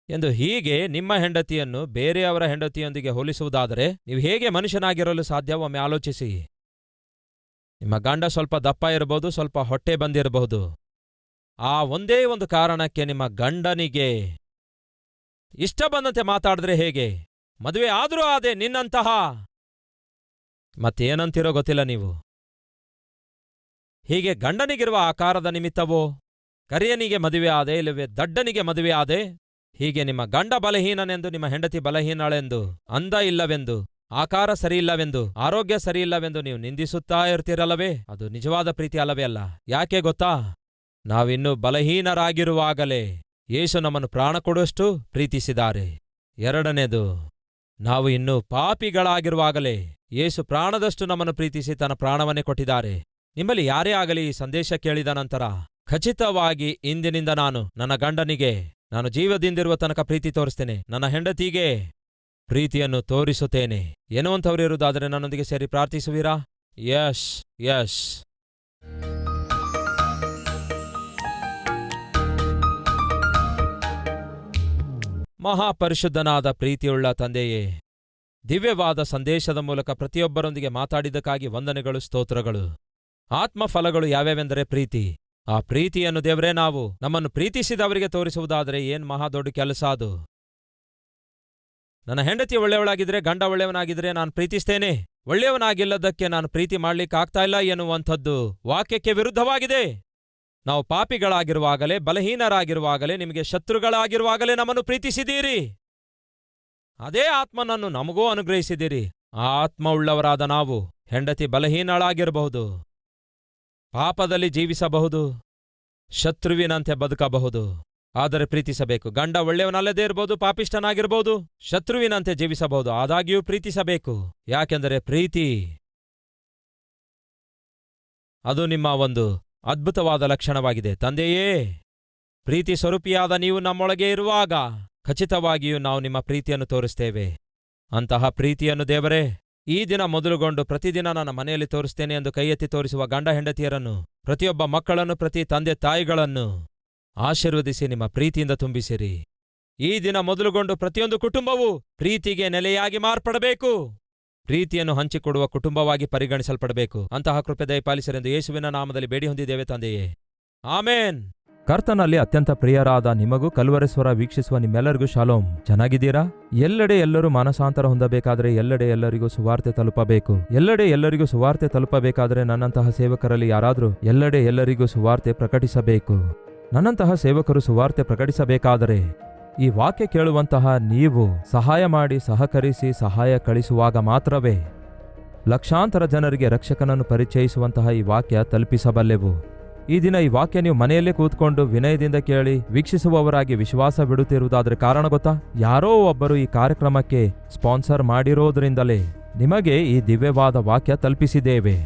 ಎಂದು. ಹೀಗೆ ನಿಮ್ಮ ಹೆಂಡತಿಯನ್ನು ಬೇರೆಯವರ ಹೆಂಡತಿಯೊಂದಿಗೆ ಹೋಲಿಸುವುದಾದರೆ ನೀವು ಹೇಗೆ ಮನುಷ್ಯನಾಗಿರಲು ಸಾಧ್ಯ? ಒಮ್ಮೆ ಆಲೋಚಿಸಿ. ನಿಮ್ಮ ಗಂಡ ಸ್ವಲ್ಪ ದಪ್ಪ ಇರಬಹುದು, ಸ್ವಲ್ಪ ಹೊಟ್ಟೆ ಬಂದಿರಬಹುದು. ಆ ಒಂದೇ ಒಂದು ಕಾರಣಕ್ಕೆ ನಿಮ್ಮ ಗಂಡನಿಗೆ ಇಷ್ಟ ಬಂದಂತೆ ಮಾತಾಡಿದ್ರೆ ಹೇಗೆ? ಮದುವೆ ಆದರೂ ಆದೆ ನಿನ್ನಂತಹ. ಮತ್ತೇನಂತಿರೋ ಗೊತ್ತಿಲ್ಲ ನೀವು. ಹೀಗೆ ಗಂಡನಿಗಿರುವ ಆಕಾರದ ನಿಮಿತ್ತವೋ, ಕರಿಯನಿಗೆ ಮದುವೆ ಆದೆ, ಇಲ್ಲವೇ ದಡ್ಡನಿಗೆ ಮದುವೆ ಆದೆ, ಹೀಗೆ ನಿಮ್ಮ ಗಂಡ ಬಲಹೀನನೆಂದು, ನಿಮ್ಮ ಹೆಂಡತಿ ಬಲಹೀನಳೆಂದು, ಅಂದ ಇಲ್ಲವೆಂದು, ಆಕಾರ ಸರಿಯಿಲ್ಲವೆಂದು, ಆರೋಗ್ಯ ಸರಿಯಿಲ್ಲವೆಂದು ನೀವು ನಿಂದಿಸುತ್ತಾ ಇರ್ತೀರಲ್ಲವೇ? ಅದು ನಿಜವಾದ ಪ್ರೀತಿ ಅಲ್ಲವೇ ಅಲ್ಲ. ಯಾಕೆ ಗೊತ್ತಾ? ನಾವಿನ್ನೂ ಬಲಹೀನರಾಗಿರುವಾಗಲೇ ಯೇಸು ನಮ್ಮನ್ನು ಪ್ರಾಣ ಕೊಡುವಷ್ಟು ಪ್ರೀತಿಸಿದ್ದಾರೆ. ಎರಡನೇದು, ನಾವು ಇನ್ನೂ ಪಾಪಿಗಳಾಗಿರುವಾಗಲೇ ಯೇಸು ಪ್ರಾಣದಷ್ಟು ನಮ್ಮನ್ನು ಪ್ರೀತಿಸಿ ತನ್ನ ಪ್ರಾಣವನ್ನೇ ಕೊಟ್ಟಿದ್ದಾರೆ. ನಿಮ್ಮಲ್ಲಿ ಯಾರೇ ಆಗಲಿ ಈ ಸಂದೇಶ ಕೇಳಿದ ನಂತರ ಖಚಿತವಾಗಿ ಇಂದಿನಿಂದ ನನ್ನ ಗಂಡನಿಗೆ ನಾನು ಜೀವದಿಂದಿರುವ ತನಕ ಪ್ರೀತಿ ತೋರಿಸ್ತೇನೆ, ನನ್ನ ಹೆಂಡತಿಗೆ ಪ್ರೀತಿಯನ್ನು ತೋರಿಸುತ್ತೇನೆ ಎನ್ನುವಂಥವರಿರುವುದಾದರೆ ನನ್ನೊಂದಿಗೆ ಸೇರಿ ಪ್ರಾರ್ಥಿಸುವಿರಾ? ಯಶ್ ಯಶ್. ಮಹಾಪರಿಶುದ್ಧನಾದ ಪ್ರೀತಿಯುಳ್ಳ ತಂದೆಯೇ, ದಿವ್ಯವಾದ ಸಂದೇಶದ ಮೂಲಕ ಪ್ರತಿಯೊಬ್ಬರೊಂದಿಗೆ ಮಾತಾಡಿದ್ದಕ್ಕಾಗಿ ವಂದನೆಗಳು, ಸ್ತೋತ್ರಗಳು. ಆತ್ಮಫಲಗಳು ಯಾವ್ಯಾವೆಂದರೆ ಪ್ರೀತಿ. ಆ ಪ್ರೀತಿಯನ್ನು ದೇವರೇ ನಾವು ನಮ್ಮನ್ನು ಪ್ರೀತಿಸಿದವರಿಗೆ ತೋರಿಸುವುದಾದರೆ ಏನ್ ಮಹಾ ದೊಡ್ಡ ಕೆಲಸ ಅದು. ನನ್ನ ಹೆಂಡತಿ ಒಳ್ಳೆಯವಳಾಗಿದ್ರೆ, ಗಂಡ ಒಳ್ಳೆಯವನಾಗಿದ್ರೆ ನಾನು ಪ್ರೀತಿಸ್ತೇನೆ. ಒಳ್ಳೆಯವನಾಗಿಲ್ಲದಕ್ಕೆ ನಾನು ಪ್ರೀತಿ ಮಾಡ್ಲಿಕ್ಕಾಗ್ತಾ ಇಲ್ಲ ಎನ್ನುವಂಥದ್ದು ವಾಕ್ಯಕ್ಕೆ ವಿರುದ್ಧವಾಗಿದೆ. ನಾವು ಪಾಪಿಗಳಾಗಿರುವಾಗಲೇ, ಬಲಹೀನರಾಗಿರುವಾಗಲೇ, ನಿಮಗೆ ಶತ್ರುಗಳಾಗಿರುವಾಗಲೇ ನಮ್ಮನ್ನು ಪ್ರೀತಿಸಿದ್ದೀರಿ. ಅದೇ ಆತ್ಮನನ್ನು ನಮಗೂ ಅನುಗ್ರಹಿಸಿದ್ದೀರಿ. ಆ ಆತ್ಮ ಉಳ್ಳವರಾದ ನಾವು ಹೆಂಡತಿ ಬಲಹೀನಳಾಗಿರಬಹುದು, ಪಾಪದಲ್ಲಿ ಜೀವಿಸಬಹುದು, ಶತ್ರುವಿನಂತೆ ಬದುಕಬಹುದು, ಆದರೆ ಪ್ರೀತಿಸಬೇಕು. ಗಂಡ ಒಳ್ಳೆಯವನಲ್ಲದೇ ಇರಬಹುದು, ಪಾಪಿಷ್ಠನಾಗಿರಬಹುದು, ಶತ್ರುವಿನಂತೆ ಜೀವಿಸಬಹುದು, ಆದಾಗ್ಯೂ ಪ್ರೀತಿಸಬೇಕು. ಯಾಕೆಂದರೆ ಪ್ರೀತಿ ಅದು ನಿಮ್ಮ ಒಂದು ಅದ್ಭುತವಾದ ಲಕ್ಷಣವಾಗಿದೆ. ತಂದೆಯೇ, ಪ್ರೀತಿ ಸ್ವರೂಪಿಯಾದ ನೀವು ನಮ್ಮೊಳಗೆ ಇರುವಾಗ ಖಚಿತವಾಗಿಯೂ ನಾವು ನಿಮ್ಮ ಪ್ರೀತಿಯನ್ನು ತೋರಿಸ್ತೇವೆ. ಅಂತಹ ಪ್ರೀತಿಯನ್ನು ದೇವರೇ ಈ ದಿನ ಮೊದಲುಗೊಂಡು ಪ್ರತಿದಿನ ನನ್ನ ಮನೆಯಲ್ಲಿ ತೋರಿಸ್ತೇನೆ ಎಂದು ಕೈಯೆತ್ತಿ ತೋರಿಸುವ ಗಂಡ ಹೆಂಡತಿಯರನ್ನು, ಪ್ರತಿಯೊಬ್ಬ ಮಕ್ಕಳನ್ನು, ಪ್ರತಿ ತಂದೆ ತಾಯಿಗಳನ್ನು ಆಶೀರ್ವದಿಸಿ ನಿಮ್ಮ ಪ್ರೀತಿಯಿಂದ ತುಂಬಿಸಿರಿ. ಈ ದಿನ ಮೊದಲುಗೊಂಡು ಪ್ರತಿಯೊಂದು ಕುಟುಂಬವೂ ಪ್ರೀತಿಗೆ ನೆಲೆಯಾಗಿ ಮಾರ್ಪಡಬೇಕು, ಪ್ರೀತಿಯನ್ನು ಹಂಚಿಕೊಡುವ ಕುಟುಂಬವಾಗಿ ಪರಿಗಣಿಸಲ್ಪಡಬೇಕು. ಅಂತಹ ಕೃಪೆ ದಯಪಾಲಿಸರೆಂದು ಯೇಸುವಿನ ನಾಮದಲ್ಲಿ ಬೇಡಿ ಹೊಂದಿದ್ದೇವೆ ತಂದೆಯೇ, ಆಮೇನ್. ಕರ್ತನಲ್ಲಿ ಅತ್ಯಂತ ಪ್ರಿಯರಾದ ನಿಮಗೂ ಕಲ್ವರೇಶ್ವರ ವೀಕ್ಷಿಸುವ ನಿಮ್ಮೆಲ್ಲರಿಗೂ ಶಾಲೋಮ್. ಚೆನ್ನಾಗಿದ್ದೀರಾ? ಎಲ್ಲೆಡೆ ಎಲ್ಲರೂ ಮಾನಸಾಂತರ ಹೊಂದಬೇಕಾದ್ರೆ, ಎಲ್ಲೆಡೆ ಎಲ್ಲರಿಗೂ ಸುವಾರ್ತೆ ತಲುಪಬೇಕು. ಎಲ್ಲೆಡೆ ಎಲ್ಲರಿಗೂ ಸುವಾರ್ತೆ ತಲುಪಬೇಕಾದ್ರೆ ನನ್ನಂತಹ ಸೇವಕರಲ್ಲಿ ಯಾರಾದರೂ ಎಲ್ಲೆಡೆ ಎಲ್ಲರಿಗೂ ಸುವಾರ್ತೆ ಪ್ರಕಟಿಸಬೇಕು. ನನ್ನಂತಹ ಸೇವಕರು ಸುವಾರ್ತೆ ಪ್ರಕಟಿಸಬೇಕಾದರೆ ಈ ವಾಕ್ಯ ಕೇಳುವಂತಹ ನೀವು ಸಹಾಯ ಮಾಡಿ ಸಹಕರಿಸಿ ಸಹಾಯ ಕಳಿಸುವಾಗ ಮಾತ್ರವೇ ಲಕ್ಷಾಂತರ ಜನರಿಗೆ ರಕ್ಷಕನನ್ನು ಪರಿಚಯಿಸುವಂತಹ ಈ ವಾಕ್ಯ ತಲುಪಿಸಬಲ್ಲೆವು. ಈ ದಿನ ಈ ವಾಕ್ಯ ನೀವು ಮನೆಯಲ್ಲೇ ಕೂತ್ಕೊಂಡು ವಿನಯದಿಂದ ಕೇಳಿ ವೀಕ್ಷಿಸುವವರಾಗಿ ವಿಶ್ವಾಸ ಬಿಡುತ್ತಿರುವುದಾದ್ರೆ ಕಾರಣ ಗೊತ್ತಾ? ಯಾರೋ ಒಬ್ಬರು ಈ ಕಾರ್ಯಕ್ರಮಕ್ಕೆ ಸ್ಪಾನ್ಸರ್ ಮಾಡಿರೋದ್ರಿಂದಲೇ ನಿಮಗೆ ಈ ದಿವ್ಯವಾದ ವಾಕ್ಯ ತಲುಪಿಸಿದ್ದೇವೆ.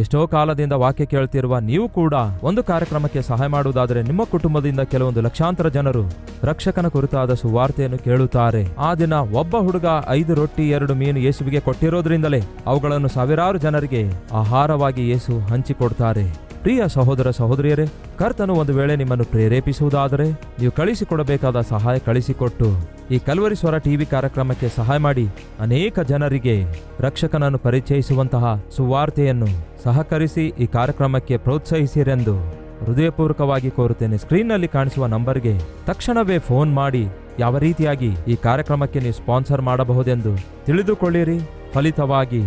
ಎಷ್ಟೋ ಕಾಲದಿಂದ ವಾಕ್ಯ ಕೇಳ್ತಿರುವ ನೀವು ಕೂಡ ಒಂದು ಕಾರ್ಯಕ್ರಮಕ್ಕೆ ಸಹಾಯ ಮಾಡುವುದಾದರೆ ನಿಮ್ಮ ಕುಟುಂಬದಿಂದ ಕೆಲವೊಂದು ಲಕ್ಷಾಂತರ ಜನರು ರಕ್ಷಕನ ಕುರಿತಾದ ಸುವಾರ್ತೆಯನ್ನು ಕೇಳುತ್ತಾರೆ. ಆ ದಿನ ಒಬ್ಬ ಹುಡುಗ 5 ರೊಟ್ಟಿ 2 ಮೀನು ಯೇಸುವಿಗೆ ಕೊಟ್ಟಿರೋದ್ರಿಂದಲೇ ಅವುಗಳನ್ನು ಸಾವಿರಾರು ಜನರಿಗೆ ಆಹಾರವಾಗಿ ಯೇಸು ಹಂಚಿಕೊಡ್ತಾರೆ. ಪ್ರಿಯ ಸಹೋದರ ಸಹೋದರಿಯರೇ, ಕರ್ತನು ಒಂದು ವೇಳೆ ನಿಮ್ಮನ್ನು ಪ್ರೇರೇಪಿಸುವುದಾದರೆ ನೀವು ಕಳಿಸಿಕೊಡಬೇಕಾದ ಸಹಾಯ ಕಳಿಸಿಕೊಟ್ಟು ಈ ಕಲ್ವರಿ ಸ್ವರ ಟಿವಿ ಕಾರ್ಯಕ್ರಮಕ್ಕೆ ಸಹಾಯ ಮಾಡಿ ಅನೇಕ ಜನರಿಗೆ ರಕ್ಷಕನನ್ನು ಪರಿಚಯಿಸುವಂತಹ ಸುವಾರ್ತೆಯನ್ನು ಸಹಕರಿಸಿ ಈ ಕಾರ್ಯಕ್ರಮಕ್ಕೆ ಪ್ರೋತ್ಸಾಹಿಸಿರೆಂದು ಹೃದಯಪೂರ್ವಕವಾಗಿ ಕೋರುತ್ತೇನೆ. ಸ್ಕ್ರೀನ್ನಲ್ಲಿ ಕಾಣಿಸುವ ನಂಬರ್ಗೆ ತಕ್ಷಣವೇ ಫೋನ್ ಮಾಡಿ ಯಾವ ರೀತಿಯಾಗಿ ಈ ಕಾರ್ಯಕ್ರಮಕ್ಕೆ ನೀವು ಸ್ಪಾನ್ಸರ್ ಮಾಡಬಹುದೆಂದು ತಿಳಿದುಕೊಳ್ಳಿರಿ. ಫಲಿತವಾಗಿ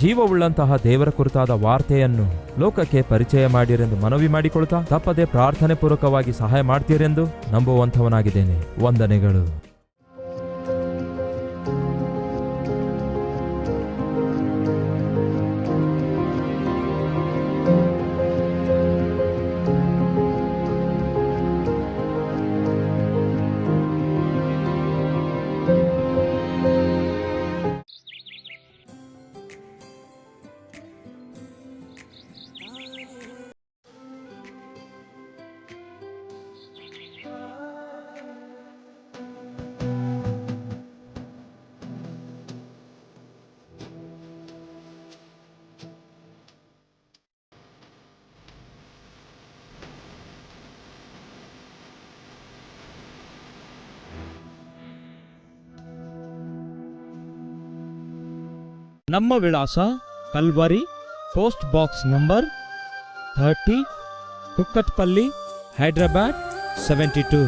ಜೀವವುಳ್ಳಂತಹ ದೇವರ ಕುರಿತಾದ ವಾರ್ತೆಯನ್ನು ಲೋಕಕ್ಕೆ ಪರಿಚಯ ಮಾಡಿರೆಂದು ಮನವಿ ಮಾಡಿಕೊಳ್ತಾ ತಪ್ಪದೆ ಪ್ರಾರ್ಥನೆ ಪೂರ್ವಕವಾಗಿ ಸಹಾಯ ಮಾಡ್ತೀರೆಂದು ನಂಬುವಂಥವನಾಗಿದ್ದೇನೆ. ವಂದನೆಗಳು. ನಮ್ಮ ವಿಳಾಸ Calvary, post box number 30, Kukatpally, Hyderabad 72.